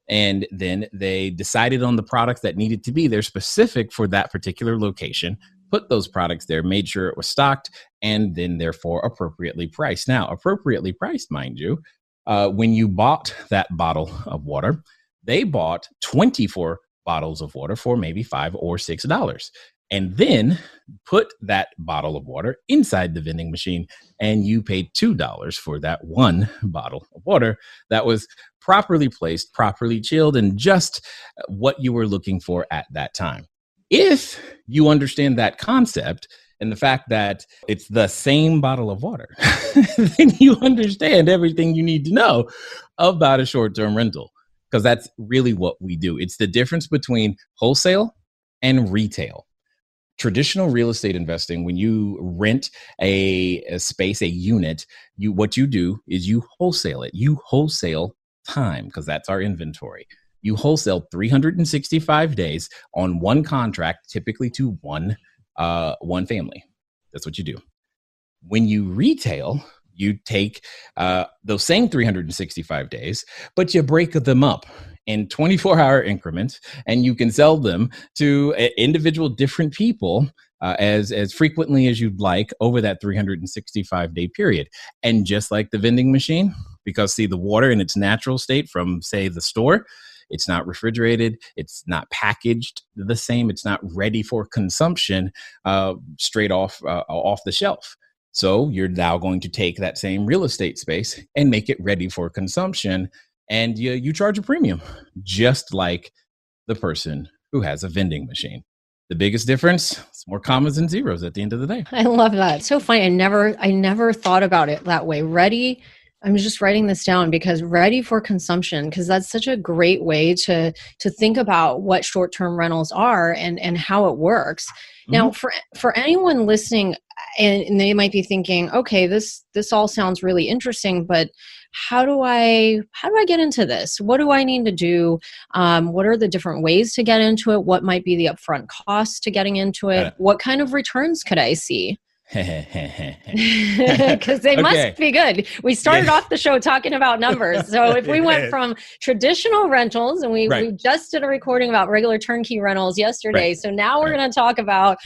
[SPEAKER 1] And then they decided on the products that needed to be there specific for that particular location, put those products there, made sure it was stocked, and then therefore appropriately priced. Now, appropriately priced, mind you, when you bought that bottle of water, they bought 24 bottles of water for maybe $5 or $6. And then put that bottle of water inside the vending machine, and you paid $2 for that one bottle of water that was properly placed, properly chilled, and just what you were looking for at that time. If you understand that concept and the fact that it's the same bottle of water, then you understand everything you need to know about a short-term rental, because that's really what we do. It's the difference between wholesale and retail. Traditional real estate investing, when you rent a space, a unit, what you do is you wholesale it. You wholesale time because that's our inventory. You wholesale 365 days on one contract, typically to one family. That's what you do. When you retail, you take those same 365 days, but you break them up in 24-hour increments, and you can sell them to individual different people as frequently as you'd like over that 365-day period. And just like the vending machine, because see, the water in its natural state from, say, the store, it's not refrigerated, it's not packaged the same, it's not ready for consumption straight off the shelf. So you're now going to take that same real estate space and make it ready for consumption, and you charge a premium, just like the person who has a vending machine. The biggest difference, it's more commas and zeros at the end of the day.
[SPEAKER 4] I love that. It's so funny. I never thought about it that way. Ready. I'm just writing this down because ready for consumption, because that's such a great way to think about what short-term rentals are and how it works. Mm-hmm. Now, for anyone listening, and they might be thinking, okay, this all sounds really interesting, but how do I get into this? What do I need to do? What are the different ways to get into it? What might be the upfront cost to getting into it? What kind of returns could I see? Because they must be good. We started off the show talking about numbers. So if we went from traditional rentals, and we just did a recording about regular turnkey rentals yesterday. So now we're going to talk about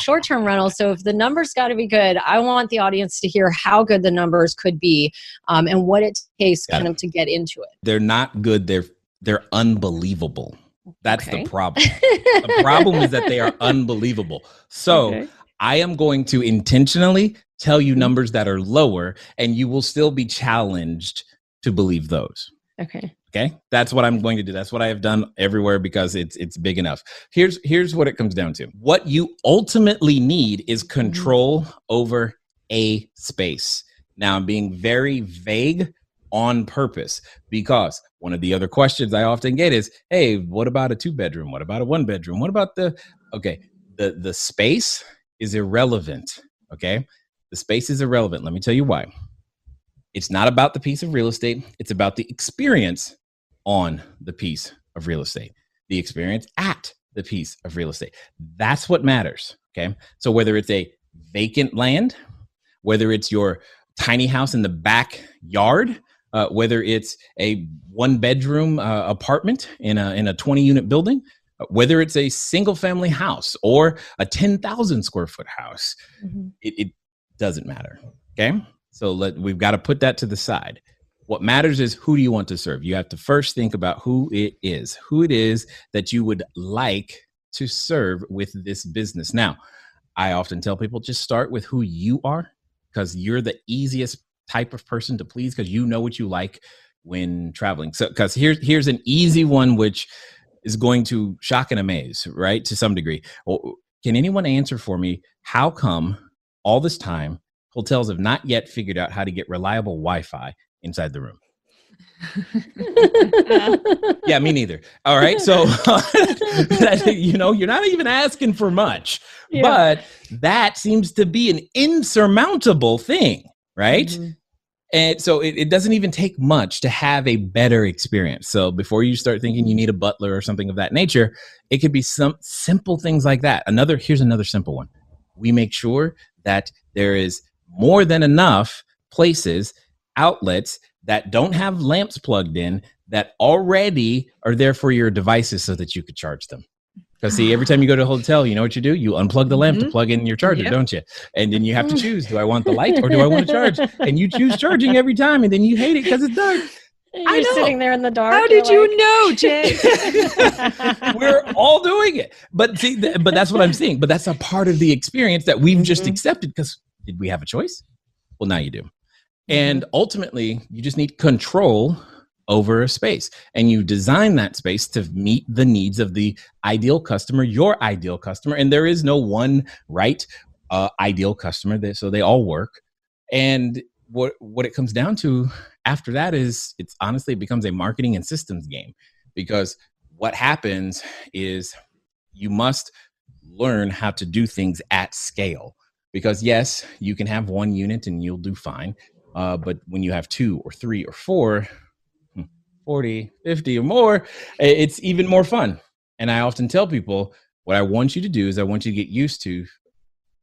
[SPEAKER 4] short-term rentals. So if the numbers got to be good, I want the audience to hear how good the numbers could be and what it takes kind of to get into it.
[SPEAKER 1] They're not good. They're unbelievable. That's the problem. The problem is that they are unbelievable. So I am going to intentionally tell you numbers that are lower, and you will still be challenged to believe those. Okay. That's what I'm going to do. That's what I have done everywhere because it's big enough. Here's what it comes down to. What you ultimately need is control over a space. Now, I'm being very vague on purpose because one of the other questions I often get is, hey, what about a 2-bedroom? What about a 1-bedroom? What about the space is irrelevant, okay? The space is irrelevant. Let me tell you why. It's not about the piece of real estate. It's about the experience on the piece of real estate, the experience at the piece of real estate. That's what matters. Okay. So whether it's a vacant land, whether it's your tiny house in the backyard, whether it's a 1-bedroom apartment in a 20-unit building, whether it's a single family house or a 10,000 square foot house, it doesn't matter. Okay. So we've got to put that to the side. What matters is, who do you want to serve? You have to first think about who it is that you would like to serve with this business. Now, I often tell people, just start with who you are, because you're the easiest type of person to please, because you know what you like when traveling. So, because here's an easy one, which is going to shock and amaze, right? To some degree. Well, can anyone answer for me, how come all this time hotels have not yet figured out how to get reliable Wi-Fi inside the room? Yeah, me neither. All right. So, you're not even asking for much, but that seems to be an insurmountable thing, right? Mm-hmm. And so it doesn't even take much to have a better experience. So before you start thinking you need a butler or something of that nature, it could be some simple things like that. Here's another simple one. We make sure that there is more than enough places, outlets that don't have lamps plugged in, that already are there for your devices so that you could charge them. Because see, every time you go to a hotel, you know what you do? You unplug the lamp to plug in your charger, don't you? And then you have to choose, do I want the light or do I want to charge? And you choose charging every time, and then you hate it because it's dark.
[SPEAKER 4] You're sitting there in the dark.
[SPEAKER 3] How did you know, Jay?
[SPEAKER 1] We're all doing it. But see, but that's what I'm seeing. But that's a part of the experience that we've just accepted, because did we have a choice? Well, now you do. And ultimately, you just need control over a space, and you design that space to meet the needs of the ideal customer, your ideal customer. And there is no one right ideal customer, so they all work. And what it comes down to after that is, it becomes a marketing and systems game, because what happens is you must learn how to do things at scale. Because yes, you can have one unit and you'll do fine. But when you have 2 or 3 or 4, 40, 50 or more, it's even more fun. And I often tell people, what I want you to do is I want you to get used to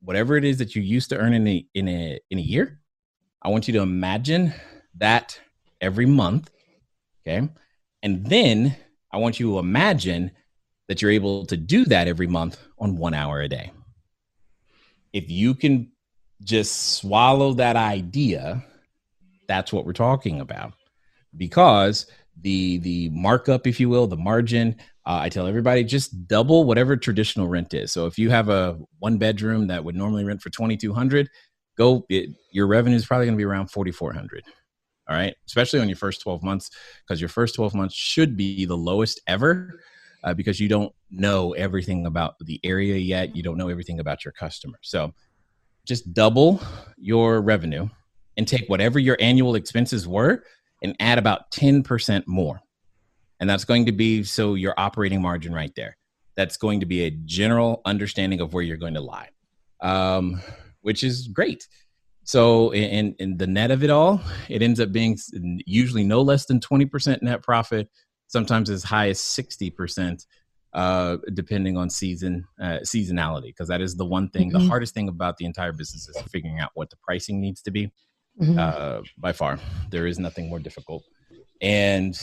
[SPEAKER 1] whatever it is that you used to earn in a year. I want you to imagine that every month. Okay. And then I want you to imagine that you're able to do that every month on 1 hour a day. If you can just swallow that idea, that's what we're talking about. Because the markup, if you will, the margin, I tell everybody, just double whatever traditional rent is. So if you have a 1-bedroom that would normally rent for $2,200, your revenue is probably going to be around $4,400. All right. Especially on your first 12 months, because your first 12 months should be the lowest ever, because you don't know everything about the area yet. You don't know everything about your customer. So just double your revenue and take whatever your annual expenses were and add about 10% more. And that's going to be, so your operating margin right there. That's going to be a general understanding of where you're going to lie, which is great. So in the net of it all, it ends up being usually no less than 20% net profit, sometimes as high as 60%, depending on seasonality, because that is the one thing, the hardest thing about the entire business is figuring out what the pricing needs to be. By far, there is nothing more difficult. And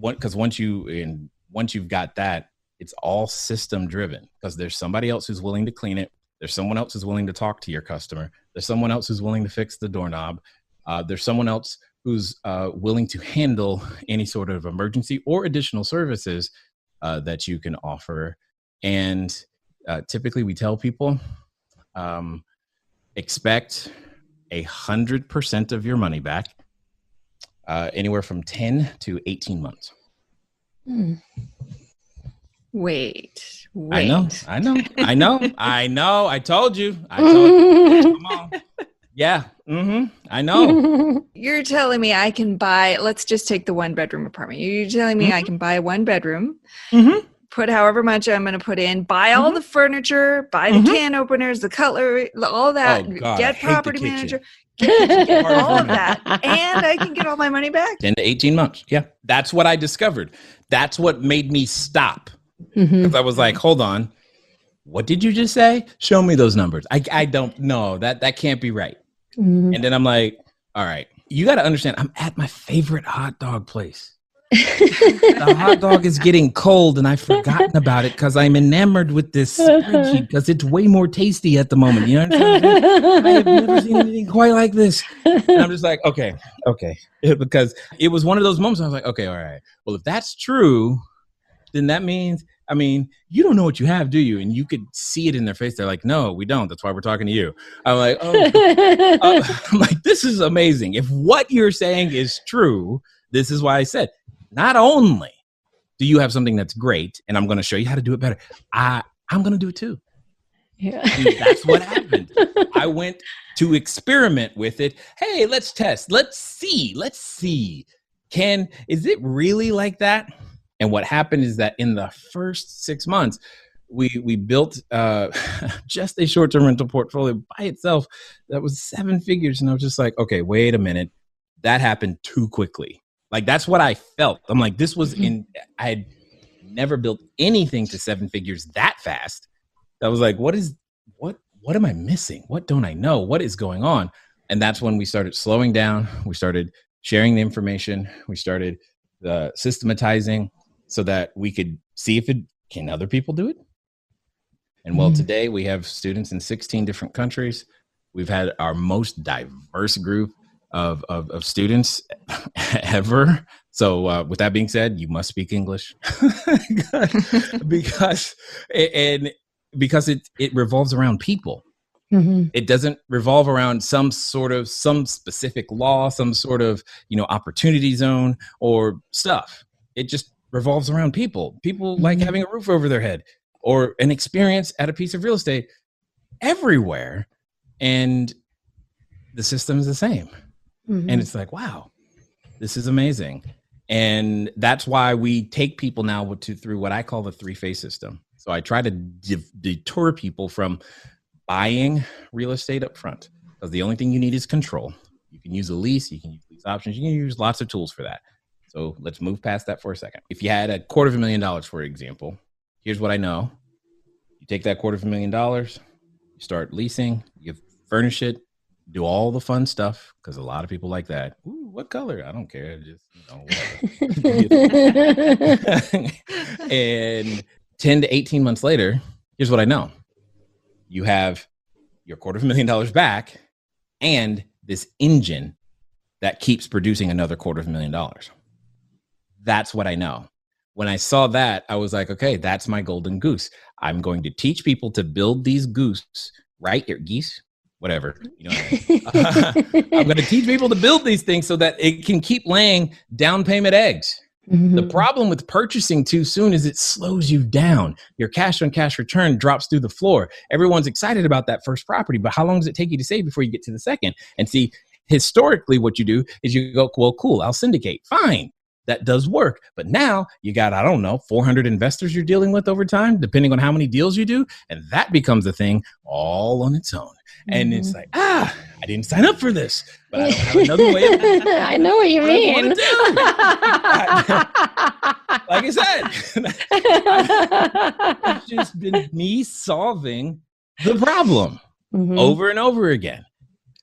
[SPEAKER 1] because once you've got that, it's all system driven, because there's somebody else who's willing to clean it. There's someone else who's willing to talk to your customer. There's someone else who's willing to fix the doorknob. There's someone else who's willing to handle any sort of emergency or additional services that you can offer. And typically we tell people, expect 100% of your money back, anywhere from 10 to 18 months.
[SPEAKER 3] Wait.
[SPEAKER 1] I know. I told you. Come on. Yeah. I know.
[SPEAKER 3] You're telling me I can buy, let's just take the 1-bedroom apartment. You're telling me I can buy a 1-bedroom put however much I'm going to put in, buy all the furniture, buy the can openers, the cutlery, all that,
[SPEAKER 1] Oh, God,
[SPEAKER 3] get
[SPEAKER 1] I hate
[SPEAKER 3] property
[SPEAKER 1] the kitchen.
[SPEAKER 3] manager, get all of that, and I can get all my money back.
[SPEAKER 1] 10 to 18 months. Yeah, that's what I discovered. That's what made me stop. Because I was like, hold on. What did you just say? Show me those numbers. I don't know. That can't be right. And then I'm like, all right, you got to understand, I'm at my favorite hot dog place. The hot dog is getting cold and I've forgotten about it because I'm enamored with this spreadsheet because it's way more tasty at the moment. You know what I'm saying? I have never seen anything quite like this. And I'm just like, okay. Because it was one of those moments I was like, okay, all right. Well, if that's true, then that means, you don't know what you have, do you? And you could see it in their face. They're like, no, we don't. That's why we're talking to you. I'm like, I'm like, this is amazing. If what you're saying is true, this is why I said, not only do you have something that's great, and I'm going to show you how to do it better, I'm going to do it too.
[SPEAKER 4] Yeah.
[SPEAKER 1] Dude, that's what happened. I went to experiment with it. Hey, let's test. Let's see. Is it really like that? And what happened is that in the first 6 months, we built just a short-term rental portfolio by itself that was 7 figures. And I was just like, okay, wait a minute. That happened too quickly. Like, that's what I felt. I'm like, this was I had never built anything to 7 figures that fast. I was like, what am I missing? What don't I know? What is going on? And that's when we started slowing down. We started sharing the information. We started systematizing so that we could see can other people do it? And well, today we have students in 16 different countries. We've had our most diverse group of students ever. So with that being said, you must speak English because it revolves around people. It doesn't revolve around some specific law, some sort of, opportunity zone or stuff. It just revolves around people. People like having a roof over their head or an experience at a piece of real estate everywhere. And the system is the same. And it's like, wow, this is amazing. And that's why we take people now through what I call the 3-phase system. So I try to deter people from buying real estate up front, because the only thing you need is control. You can use a lease, you can use lease options, you can use lots of tools for that. So let's move past that for a second. If you had $250,000, for example, here's what I know. You take that $250,000, you start leasing, you furnish it, do all the fun stuff, because a lot of people like that. Ooh, what color? I don't care. Just, whatever. And 10 to 18 months later, here's what I know. You have your $250,000 back and this engine that keeps producing another $250,000. That's what I know. When I saw that, I was like, okay, that's my golden goose. I'm going to teach people to build these geese, whatever. I'm going to teach people to build these things so that it can keep laying down payment eggs. The problem with purchasing too soon is it slows you down. Your cash on cash return drops through the floor. Everyone's excited about that first property, but how long does it take you to save before you get to the second? And see, historically, what you do is you go, well, cool, I'll syndicate. Fine. That does work. But now you got, 400 investors you're dealing with over time, depending on how many deals you do. And that becomes a thing all on its own. And it's like, I didn't sign up for this, but I don't have another way of
[SPEAKER 4] I know what you mean.
[SPEAKER 1] Like I said, it's just been me solving the problem over and over again.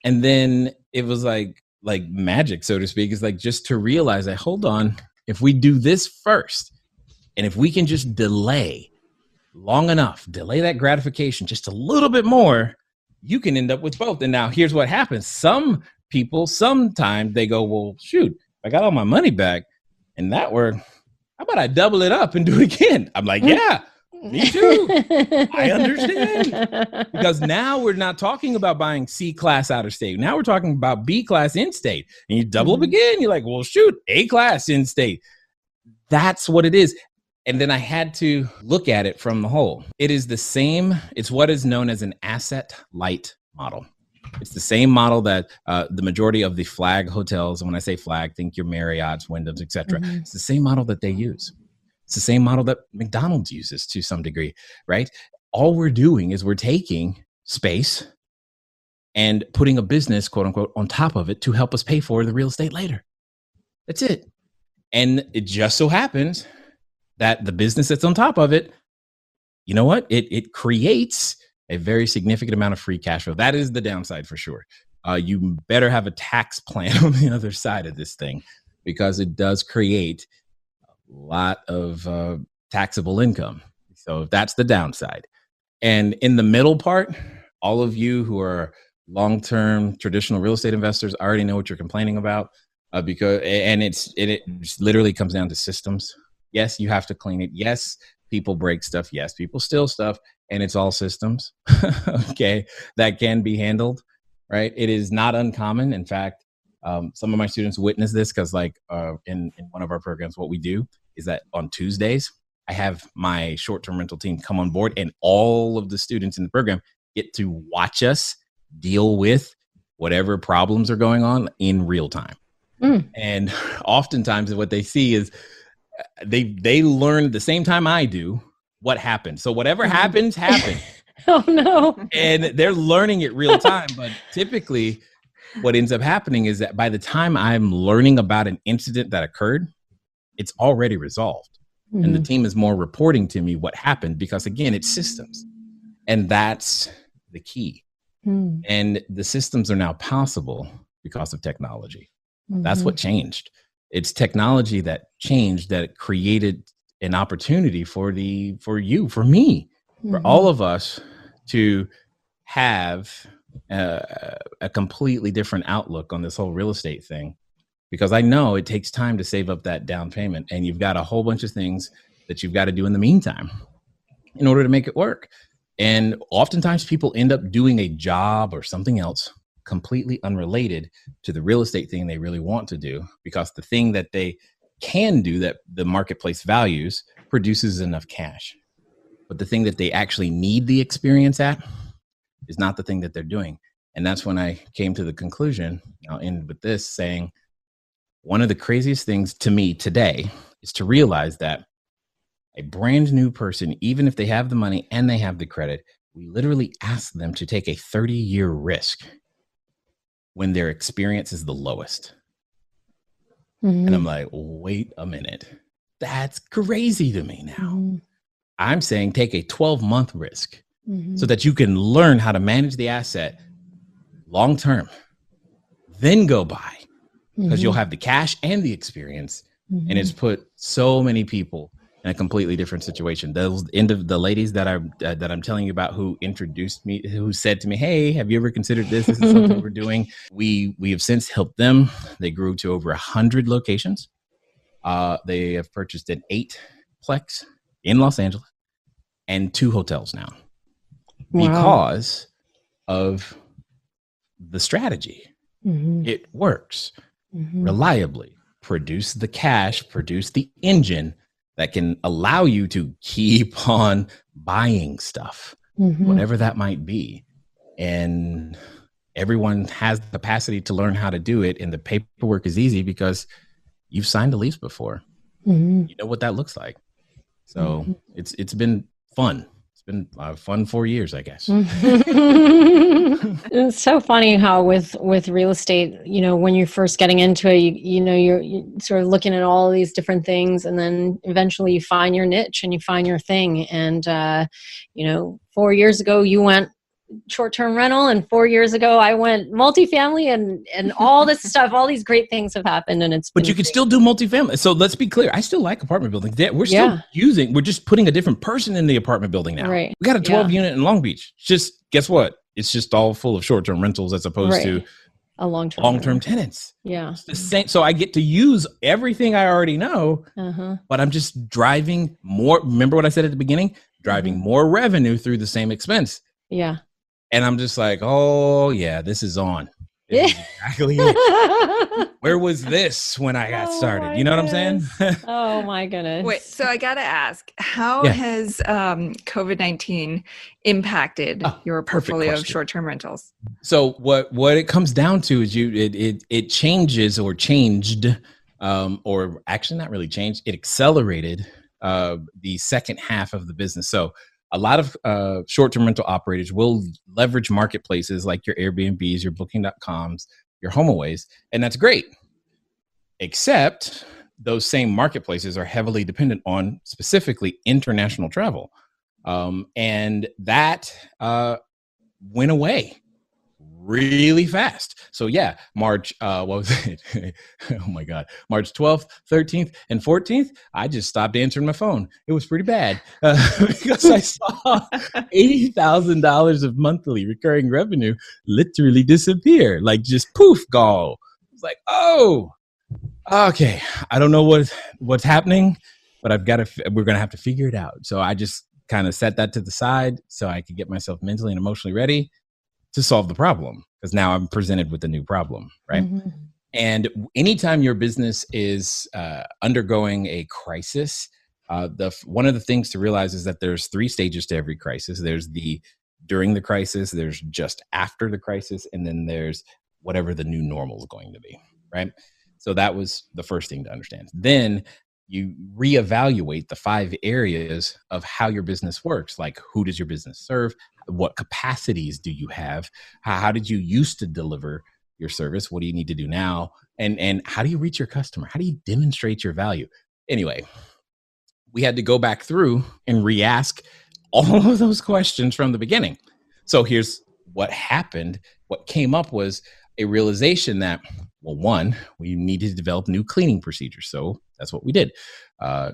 [SPEAKER 1] And then it was like magic, so to speak, is like just to realize that, hold on, if we do this first, and if we can just delay long enough, delay that gratification just a little bit more, you can end up with both. And now here's what happens. Some people, sometimes they go, well, shoot, I got all my money back and that worked. How about I double it up and do it again? I'm like, yeah, me too. I understand. Because now we're not talking about buying C-class out of state. Now we're talking about B-class in-state. And you double up again. You're like, well, shoot, A-class in-state. That's what it is. And then I had to look at it from the whole. It is the same. It's what is known as an asset-light model. It's the same model that the majority of the flag hotels, and when I say flag, think your Marriott's, Wyndham's, etc. It's the same model that they use. It's the same model that McDonald's uses to some degree, right? All we're doing is we're taking space and putting a business, quote unquote, on top of it to help us pay for the real estate later. That's it. And it just so happens that the business that's on top of it, you know what? It creates a very significant amount of free cash flow. That is the downside for sure. You better have a tax plan on the other side of this thing, because it does create a lot of taxable income. So that's the downside. And in the middle part, all of you who are long-term traditional real estate investors already know what you're complaining about, because it literally comes down to systems. Yes, you have to clean it. Yes, people break stuff. Yes, people steal stuff, and it's all systems. Okay, that can be handled, right? It is not uncommon. In fact, some of my students witness this, because in one of our programs, what we do is that on Tuesdays, I have my short-term rental team come on board, and all of the students in the program get to watch us deal with whatever problems are going on in real time. And oftentimes what they see is they learn at the same time I do what happened. So whatever happens.
[SPEAKER 4] Oh no.
[SPEAKER 1] And they're learning it real time. But typically what ends up happening is that by the time I'm learning about an incident that occurred, it's already resolved. And the team is more reporting to me what happened, because again, it's systems. And that's the key. And the systems are now possible because of technology. That's what changed. It's technology that changed, that created an opportunity for me, for all of us to have a completely different outlook on this whole real estate thing. Because I know it takes time to save up that down payment, and you've got a whole bunch of things that you've got to do in the meantime in order to make it work. And oftentimes people end up doing a job or something else completely unrelated to the real estate thing they really want to do, because the thing that they can do that the marketplace values produces enough cash. But the thing that they actually need the experience at is not the thing that they're doing. And that's when I came to the conclusion, I'll end with this, saying, one of the craziest things to me today is to realize that a brand new person, even if they have the money and they have the credit, we literally ask them to take a 30-year risk when their experience is the lowest. And I'm like, wait a minute. That's crazy to me now. I'm saying take a 12-month risk so that you can learn how to manage the asset long term, then go buy. Because you'll have the cash and the experience. And it's put so many people in a completely different situation. The ladies that I'm telling you about, who introduced me, who said to me, hey, have you ever considered this? This is something we're doing. We have since helped them. They grew to over 100 locations. They have purchased an 8-plex in Los Angeles and 2 hotels now. Wow. Because of the strategy. It works. Reliably, produce the cash, produce the engine that can allow you to keep on buying stuff, whatever that might be. And everyone has the capacity to learn how to do it. And the paperwork is easy because you've signed a lease before. You know what that looks like. So it's been fun. It's been fun 4 years, I guess.
[SPEAKER 4] It's so funny how with real estate, when you're first getting into it, you're sort of looking at all these different things, and then eventually you find your niche and you find your thing. And 4 years ago you went short-term rental, and 4 years ago I went multifamily, and all this stuff, all these great things have happened. And
[SPEAKER 1] but you can still do multifamily. So let's be clear. I still like apartment buildings. We're still we're just putting a different person in the apartment building now. Right. We got a 12 unit in Long Beach. Just guess what? It's just all full of short-term rentals as opposed to
[SPEAKER 4] a long-term
[SPEAKER 1] tenants.
[SPEAKER 4] Yeah.
[SPEAKER 1] It's the same. So I get to use everything I already know, but I'm just driving more. Remember what I said at the beginning? Driving more revenue through the same expense.
[SPEAKER 4] Yeah.
[SPEAKER 1] And I'm just like, oh yeah, this is on. This is exactly it. Where was this when I got started? You know what I'm saying?
[SPEAKER 4] Oh my goodness.
[SPEAKER 3] Wait, so I got to ask, how has COVID-19 impacted your portfolio of short-term rentals?
[SPEAKER 1] So what it comes down to is it changes or changed, or actually not really changed. It accelerated the second half of the business. So a lot of short-term rental operators will leverage marketplaces like your Airbnbs, your Booking.coms, your HomeAways, and that's great. Except those same marketplaces are heavily dependent on specifically international travel. And that went away really fast. So yeah, March, what was it? Oh my God. March 12th, 13th, and 14th, I just stopped answering my phone. It was pretty bad because I saw $80,000 of monthly recurring revenue literally disappear, like just poof, gone. It's like, oh, okay. I don't know what's happening, but we're going to have to figure it out. So I just kind of set that to the side so I could get myself mentally and emotionally ready to solve the problem, because now I'm presented with a new problem, right? Mm-hmm. And anytime your business is undergoing a crisis, one of the things to realize is that there's 3 stages to every crisis. There's the during the crisis, there's just after the crisis, and then there's whatever the new normal is going to be, right? So that was the first thing to understand. Then you reevaluate the 5 areas of how your business works. Like, who does your business serve? What capacities do you have? How did you used to deliver your service? What do you need to do now? And how do you reach your customer? How do you demonstrate your value? Anyway, we had to go back through and re-ask all of those questions from the beginning. So here's what happened. What came up was a realization that, well, one, we needed to develop new cleaning procedures. So that's what we did.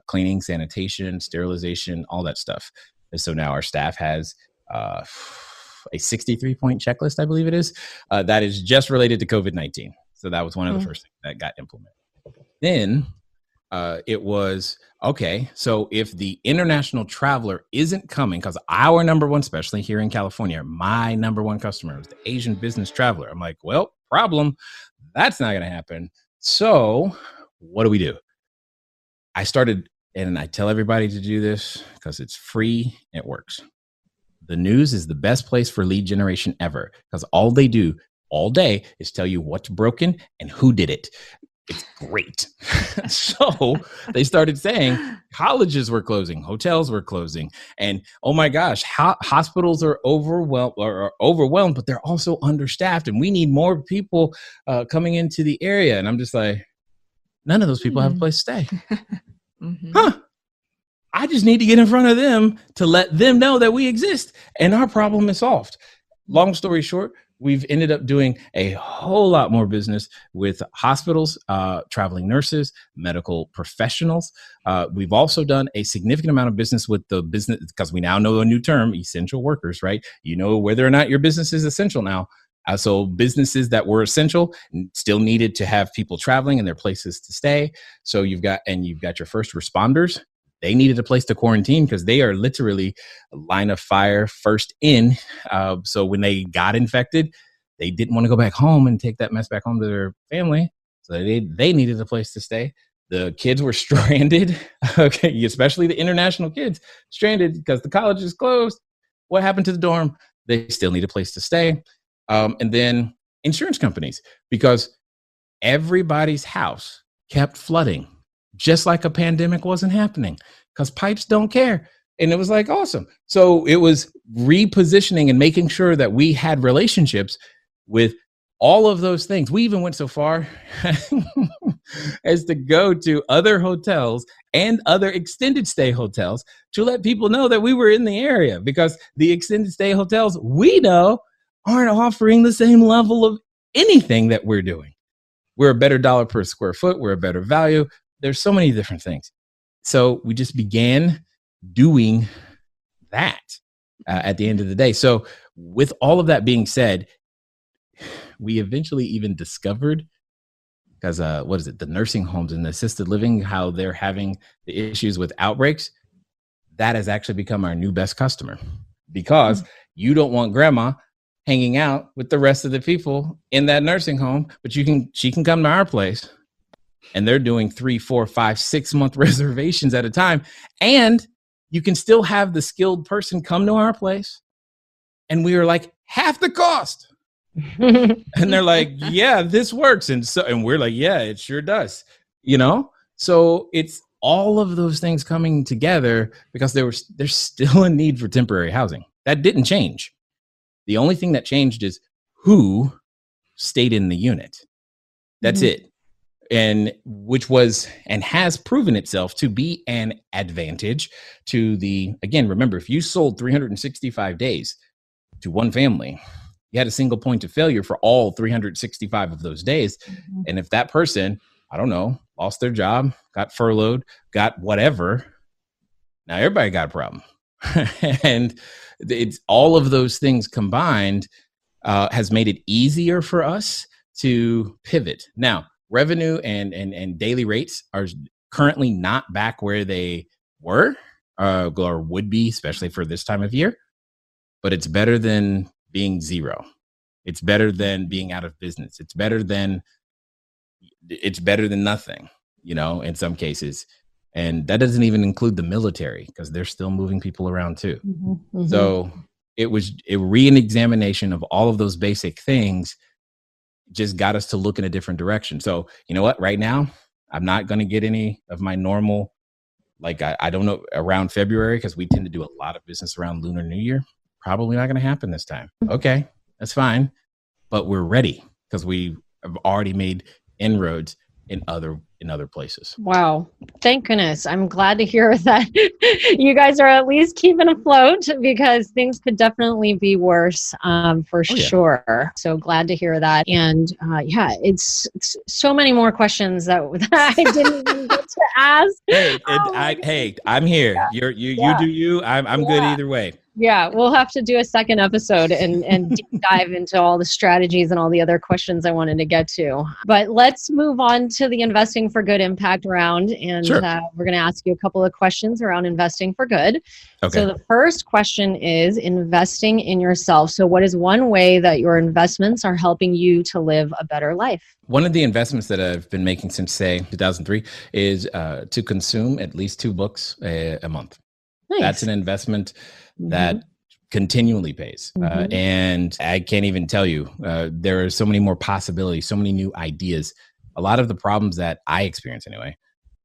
[SPEAKER 1] Cleaning, sanitation, sterilization, all that stuff. And so now our staff has a 63-point checklist, I believe it is, that is just related to COVID-19. So that was one of the first things that got implemented. Then it was, okay, so if the international traveler isn't coming, because our number one, especially here in California, my number one customer was the Asian business traveler. I'm like, well, problem, that's not going to happen. So what do? I started, and I tell everybody to do this because it's free. It works. The news is the best place for lead generation ever, because all they do all day is tell you what's broken and who did it. It's great. So they started saying colleges were closing, hotels were closing, and oh my gosh, hospitals are overwhelmed, but they're also understaffed, and we need more people coming into the area. And I'm just like, none of those people have a place to stay. Huh? I just need to get in front of them to let them know that we exist and our problem is solved. Long story short, we've ended up doing a whole lot more business with hospitals, traveling nurses, medical professionals. We've also done a significant amount of business with the business, because we now know a new term, essential workers, right? You know whether or not your business is essential now. So businesses that were essential still needed to have people traveling and their places to stay. So you've got your first responders. They needed a place to quarantine because they are literally a line of fire, first in. So when they got infected, they didn't want to go back home and take that mess back home to their family. So they needed a place to stay. The kids were stranded, okay, especially the international kids, stranded because the college is closed. What happened to the dorm? They still need a place to stay. And then insurance companies, because everybody's house kept flooding, just like a pandemic wasn't happening, because pipes don't care. And it was like, awesome. So it was repositioning and making sure that we had relationships with all of those things. We even went so far as to go to other hotels and other extended stay hotels to let people know that we were in the area, because the extended stay hotels we know aren't offering the same level of anything that we're doing. We're a better dollar per square foot. We're a better value. There's so many different things. So we just began doing that at the end of the day. So with all of that being said, we eventually even discovered, because the nursing homes and the assisted living, how they're having the issues with outbreaks, that has actually become our new best customer, because you don't want grandma hanging out with the rest of the people in that nursing home, but she can come to our place. And they're doing 3, 4, 5, 6 month reservations at a time. And you can still have the skilled person come to our place. And we are like, half the cost. And they're like, yeah, this works. And we're like, yeah, it sure does. So it's all of those things coming together because there's still a need for temporary housing. That didn't change. The only thing that changed is who stayed in the unit. That's it. And which was and has proven itself to be an advantage to again, remember, if you sold 365 days to one family, you had a single point of failure for all 365 of those days. And if that person, I don't know, lost their job, got furloughed, got whatever, now everybody got a problem. And it's all of those things combined has made it easier for us to pivot. Now, revenue and daily rates are currently not back where they were or would be, especially for this time of year, but it's better than being zero. It's better than being out of business. It's better than nothing, in some cases. And that doesn't even include the military because they're still moving people around too. So it was a re-examination of all of those basic things, just got us to look in a different direction. So you know what, right now, I'm not going to get any of my normal, I don't know, around February, because we tend to do a lot of business around Lunar New Year. Probably not going to happen this time. Okay, that's fine. But we're ready because we have already made inroads in other places.
[SPEAKER 4] Wow. Thank goodness. I'm glad to hear that you guys are at least keeping afloat, because things could definitely be worse for sure. So glad to hear that. And it's so many more questions that I didn't even get to ask.
[SPEAKER 1] I'm here. You do you. I'm good either way.
[SPEAKER 4] Yeah, we'll have to do a second episode and deep dive into all the strategies and all the other questions I wanted to get to. But let's move on to the Investing for Good impact round. And we're going to ask you a couple of questions around investing for good. Okay. So the first question is investing in yourself. So what is one way that your investments are helping you to live a better life?
[SPEAKER 1] One of the investments that I've been making since, say, 2003 is to consume at least 2 books a month. Nice. That's an investment that continually pays. And I can't even tell you, there are so many more possibilities, so many new ideas. A lot of the problems that I experience anyway,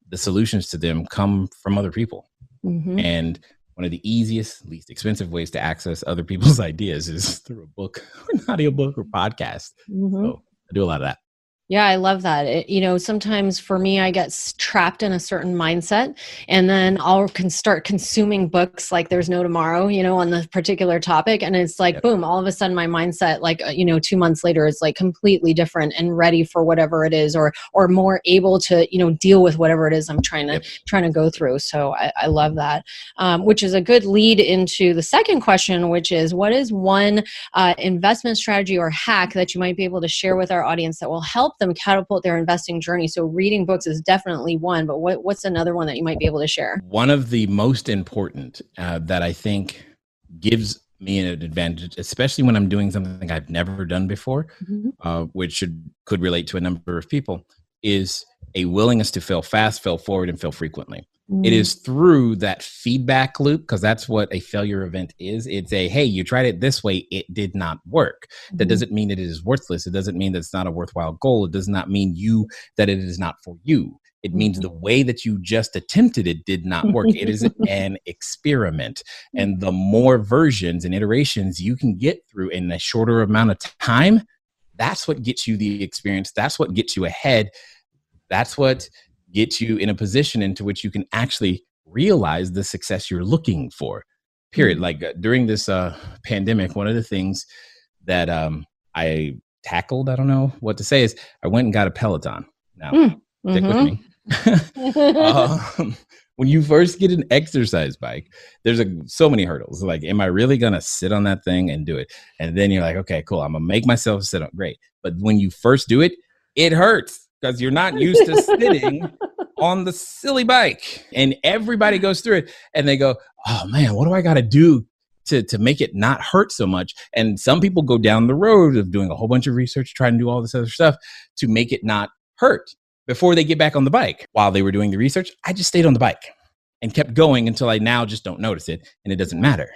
[SPEAKER 1] the solutions to them come from other people. And one of the easiest, least expensive ways to access other people's ideas is through a book or an audiobook or podcast. So I do a lot of that.
[SPEAKER 4] Yeah, I love that. Sometimes for me, I get trapped in a certain mindset, and then I'll start consuming books like there's no tomorrow, on the particular topic. And it's like, boom, all of a sudden my mindset, 2 months later is completely different and ready for whatever it is, or more able to, deal with whatever it is I'm trying to go through. So I love that, which is a good lead into the second question, which is, what is one investment strategy or hack that you might be able to share with our audience that will help them catapult their investing journey? So reading books is definitely one, but what's another one that you might be able to share?
[SPEAKER 1] One of the most important that I think gives me an advantage, especially when I'm doing something I've never done before, which could relate to a number of people, is a willingness to fail fast, fail forward, and fail frequently. It is through that feedback loop, because that's what a failure event is. It's hey, you tried it this way, it did not work. That doesn't mean it is worthless. It doesn't mean that it's not a worthwhile goal. It does not mean that it is not for you. It means the way that you just attempted it did not work. It is an experiment. And the more versions and iterations you can get through in a shorter amount of time, that's what gets you the experience. That's what gets you ahead. That's what gets you in a position into which you can actually realize the success you're looking for, period. During this pandemic, one of the things that I tackled, I don't know what to say, is I went and got a Peloton. Now, stick with me. When you first get an exercise bike, there's so many hurdles. Am I really going to sit on that thing and do it? And then you're like, okay, cool. I'm going to make myself sit on. Great. But when you first do it, it hurts, because you're not used to sitting on the silly bike. And everybody goes through it and they go, oh man, what do I got to do to make it not hurt so much? And some people go down the road of doing a whole bunch of research, trying to do all this other stuff to make it not hurt before they get back on the bike. While they were doing the research, I just stayed on the bike and kept going until I now just don't notice it and it doesn't matter.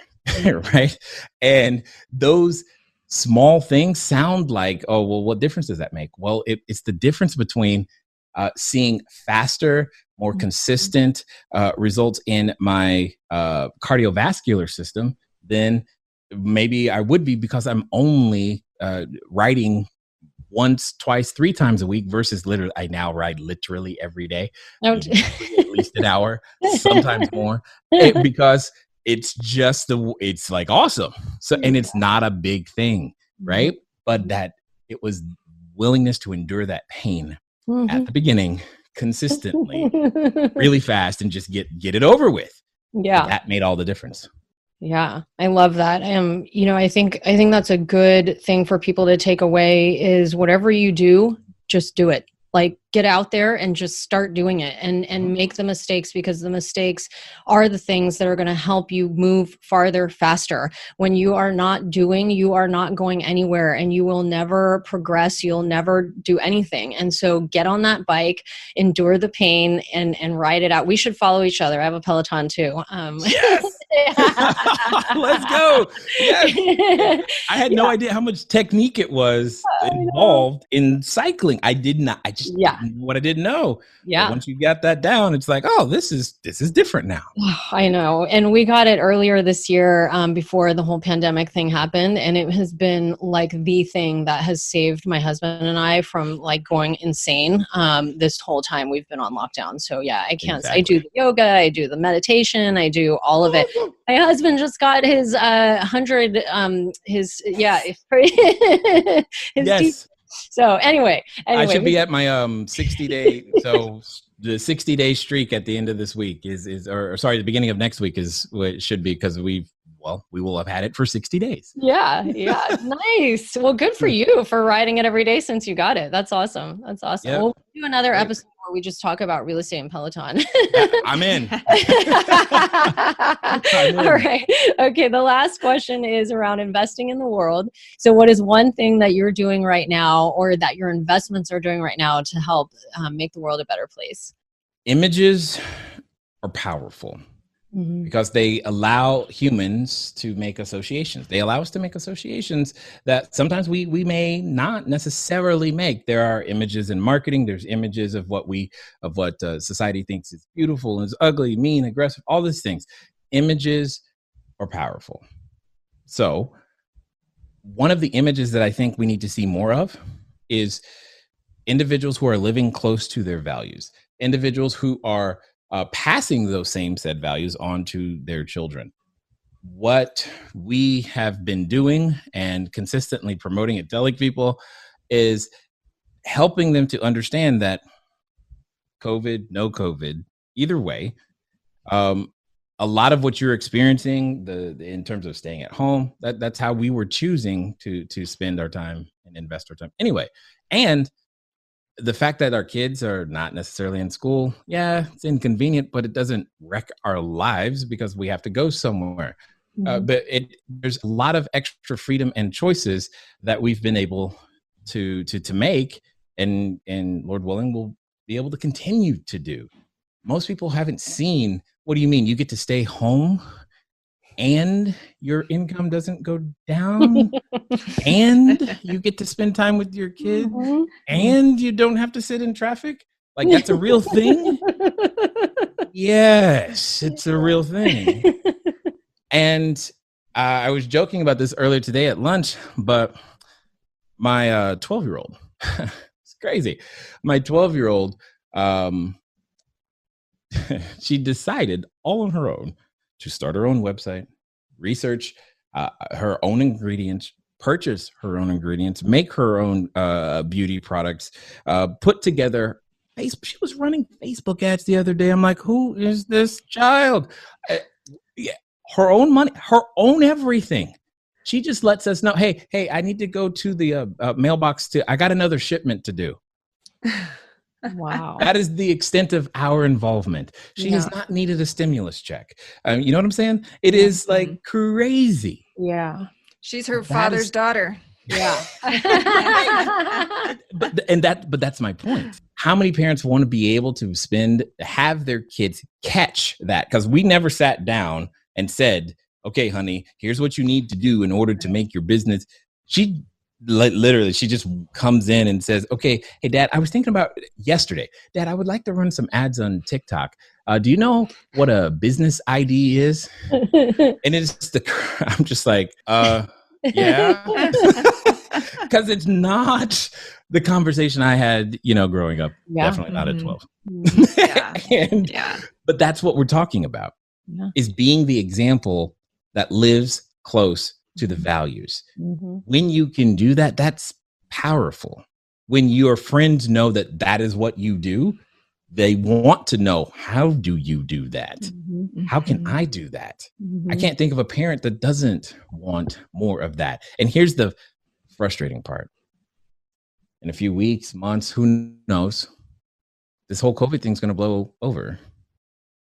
[SPEAKER 1] Right. And those small things sound like, oh, well, what difference does that make? Well, it's the difference between seeing faster, more consistent results in my cardiovascular system than maybe I would be, because I'm only riding once, twice, 3 times a week versus literally, I now ride literally every day, at least an hour, sometimes more, because it's just it's like awesome. So, and it's not a big thing, right? But that it was willingness to endure that pain at the beginning consistently, really fast, and just get it over with.
[SPEAKER 4] Yeah.
[SPEAKER 1] That made all the difference.
[SPEAKER 4] Yeah, I love that. I think that's a good thing for people to take away is whatever you do, just do it. Like, get out there and just start doing it, and make the mistakes, because the mistakes are the things that are going to help you move farther, faster. When you are not doing, you are not going anywhere, and you will never progress. You'll never do anything. And so get on that bike, endure the pain, and ride it out. We should follow each other. I have a Peloton too.
[SPEAKER 1] Yes. Let's go. Yes. I had no idea how much technique it was involved in cycling. I did not. I just didn't know what I didn't know.
[SPEAKER 4] Yeah.
[SPEAKER 1] But once you got that down, it's like, oh, this is different now.
[SPEAKER 4] I know. And we got it earlier this year, before the whole pandemic thing happened. And it has been like the thing that has saved my husband and I from like going insane this whole time we've been on lockdown. So yeah, I can't.
[SPEAKER 1] Exactly.
[SPEAKER 4] I do the yoga, I do the meditation, I do all of it. My husband just got his 100 his
[SPEAKER 1] Yes.
[SPEAKER 4] So anyway,
[SPEAKER 1] I should be at my 60-day. So the 60-day streak at the end of this week the beginning of next week is what it should be, because we will have had it for 60 days.
[SPEAKER 4] Yeah. Nice. Well, good for you for riding it every day since you got it. That's awesome. Yep. We'll do another episode where we just talk about real estate and Peloton.
[SPEAKER 1] I'm in.
[SPEAKER 4] All right. Okay. The last question is around investing in the world. So what is one thing that you're doing right now, or that your investments are doing right now, to help make the world a better place?
[SPEAKER 1] Images are powerful. Because they allow humans to make associations. They allow us to make associations that sometimes we may not necessarily make. There are images in marketing. There's images of what society thinks is beautiful and is ugly, mean, aggressive, all these things. Images are powerful. So one of the images that I think we need to see more of is individuals who are living close to their values, individuals who are passing those same said values on to their children. What we have been doing and consistently promoting and telling people is helping them to understand that COVID, no COVID, either way, a lot of what you're experiencing in terms of staying at home, that's how we were choosing to spend our time and invest our time anyway. And the fact that our kids are not necessarily in school, it's inconvenient, but it doesn't wreck our lives because we have to go somewhere. But there's a lot of extra freedom and choices that we've been able to make, and Lord willing, we'll be able to continue to do. Most people haven't seen, what do you mean? You get to stay home and your income doesn't go down, and you get to spend time with your kid, and you don't have to sit in traffic? Like, that's a real thing? Yes, it's a real thing. And I was joking about this earlier today at lunch, but my 12-year-old, it's crazy. My 12-year-old, she decided all on her own to start her own website, research her own ingredients, purchase her own ingredients, make her own beauty products, put together Facebook. She was running Facebook ads the other day. I'm like, who is this child? Her own money, her own everything. She just lets us know, hey, I need to go to the mailbox I got another shipment to do.
[SPEAKER 4] Wow.
[SPEAKER 1] That is the extent of our involvement. She has not needed a stimulus check. You know what I'm saying? It is like crazy.
[SPEAKER 4] Yeah.
[SPEAKER 3] She's her father's daughter.
[SPEAKER 4] Yeah.
[SPEAKER 1] But that's my point. How many parents want to be able to have their kids catch that? Because we never sat down and said, okay, honey, here's what you need to do in order to make your business. She Literally, she just comes in and says, okay, hey, Dad, I was thinking about yesterday. Dad, I would like to run some ads on TikTok. Do you know what a business ID is? And I'm just like, yeah. Because it's not the conversation I had, growing up.
[SPEAKER 4] Yeah.
[SPEAKER 1] Definitely not at 12.
[SPEAKER 3] Yeah.
[SPEAKER 1] But that's what we're talking about, is being the example that lives close to the values. When you can do that, that's powerful. When your friends know that that is what you do, they want to know, how do you do that? How can I do that? I can't think of a parent that doesn't want more of that. And here's the frustrating part. In a few weeks, months, who knows? This whole COVID thing's going to blow over.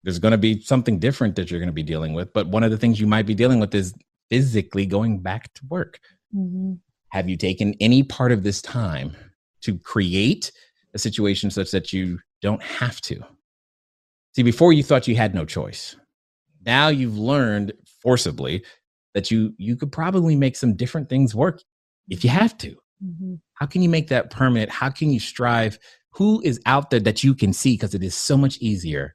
[SPEAKER 1] There's going to be something different that you're going to be dealing with. But one of the things you might be dealing with is physically going back to work. Have you taken any part of this time to create a situation such that you don't have to? See, before you thought you had no choice. Now you've learned forcibly that you could probably make some different things work if you have to. How can you make that permanent? How can you strive? Who is out there that you can see? Because it is so much easier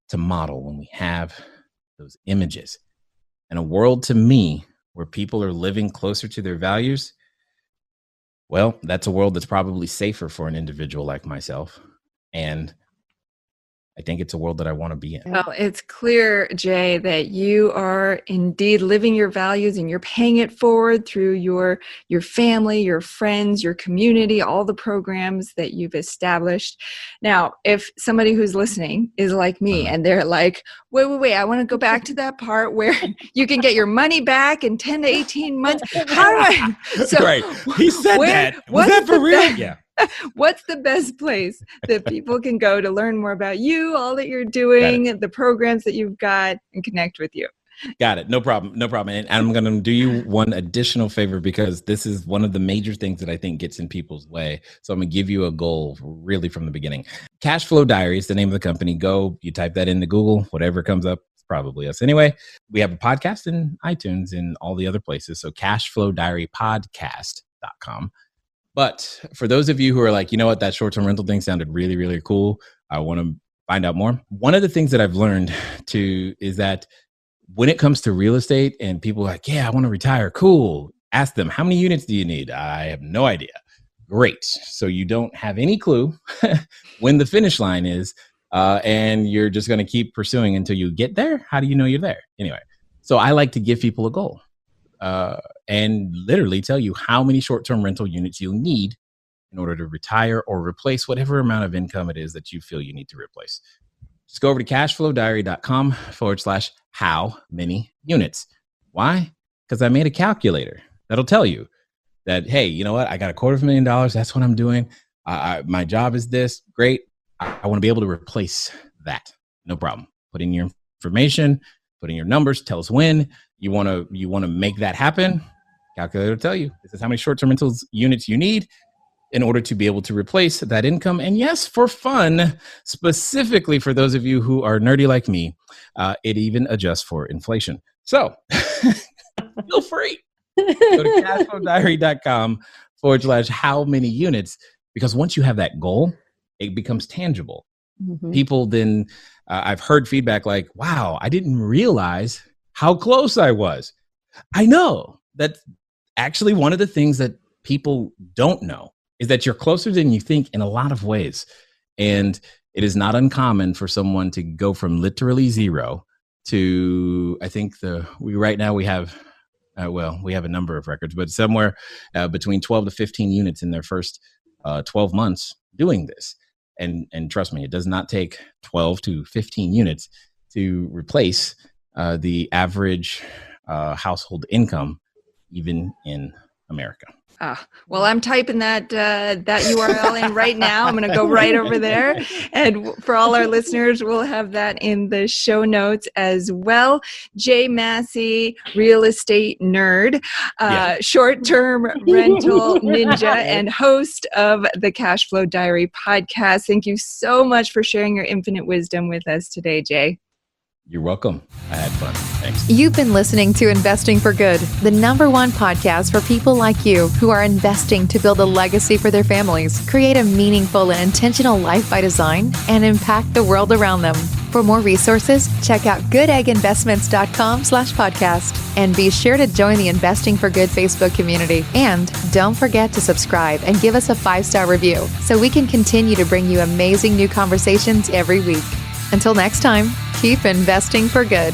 [SPEAKER 1] to model when we have those images. And a world, to me, where people are living closer to their values, well, that's a world that's probably safer for an individual like myself. And I think it's a world that I want to be in.
[SPEAKER 3] Well, it's clear, Jay, that you are indeed living your values and you're paying it forward through your family, your friends, your community, all the programs that you've established. Now, if somebody who's listening is like me and they're like, wait, I want to go back to that part where you can get your money back in 10 to 18 months. How do I?
[SPEAKER 1] So, right. He said that. Was that for real? Yeah.
[SPEAKER 3] What's the best place that people can go to learn more about you, all that you're doing, the programs that you've got, and connect with you?
[SPEAKER 1] Got it. No problem. And I'm going to do you one additional favor, because this is one of the major things that I think gets in people's way. So I'm going to give you a goal really from the beginning. Cashflow Diary is the name of the company. Go, you type that into Google, whatever comes up, it's probably us. Anyway, we have a podcast in iTunes and all the other places. So cashflowdiarypodcast.com. But for those of you who are like, you know what, that short-term rental thing sounded really, really cool, I want to find out more. One of the things that I've learned is that when it comes to real estate and people are like, yeah, I want to retire. Cool. Ask them, how many units do you need? I have no idea. Great. So you don't have any clue when the finish line is, and you're just going to keep pursuing until you get there. How do you know you're there? Anyway, so I like to give people a goal. And literally tell you how many short-term rental units you'll need in order to retire or replace whatever amount of income it is that you feel you need to replace. Just go over to cashflowdiary.com/how many units. Why? Because I made a calculator that'll tell you that, hey, you know what? I got $250,000. That's what I'm doing. My job is this. Great. I want to be able to replace that. No problem. Put in your information, put in your numbers, tell us when you want to make that happen. Calculator will tell you this is how many short-term rentals units you need in order to be able to replace that income. And yes, for fun, specifically for those of you who are nerdy like me, it even adjusts for inflation. So feel free. Go to cashflowdiary.com/how many units, because once you have that goal, it becomes tangible. People then, I've heard feedback like, wow, I didn't realize how close I was. I know that's actually one of the things that people don't know is that you're closer than you think in a lot of ways. And it is not uncommon for someone to go from literally zero to, I think we have a number of records, but somewhere between 12 to 15 units in their first 12 months doing this. And trust me, it does not take 12 to 15 units to replace the average household income, even in America.
[SPEAKER 3] Well, I'm typing that URL in right now. I'm going to go right over there. And for all our listeners, we'll have that in the show notes as well. Jay Massey, real estate nerd, short-term rental ninja, and host of the Cashflow Diary podcast. Thank you so much for sharing your infinite wisdom with us today, Jay.
[SPEAKER 1] You're welcome. I had fun. Thanks.
[SPEAKER 2] You've been listening to Investing for Good, the #1 podcast for people like you who are investing to build a legacy for their families, create a meaningful and intentional life by design, and impact the world around them. For more resources, check out goodegginvestments.com/podcast. And be sure to join the Investing for Good Facebook community. And don't forget to subscribe and give us a 5-star review so we can continue to bring you amazing new conversations every week. Until next time, keep investing for good.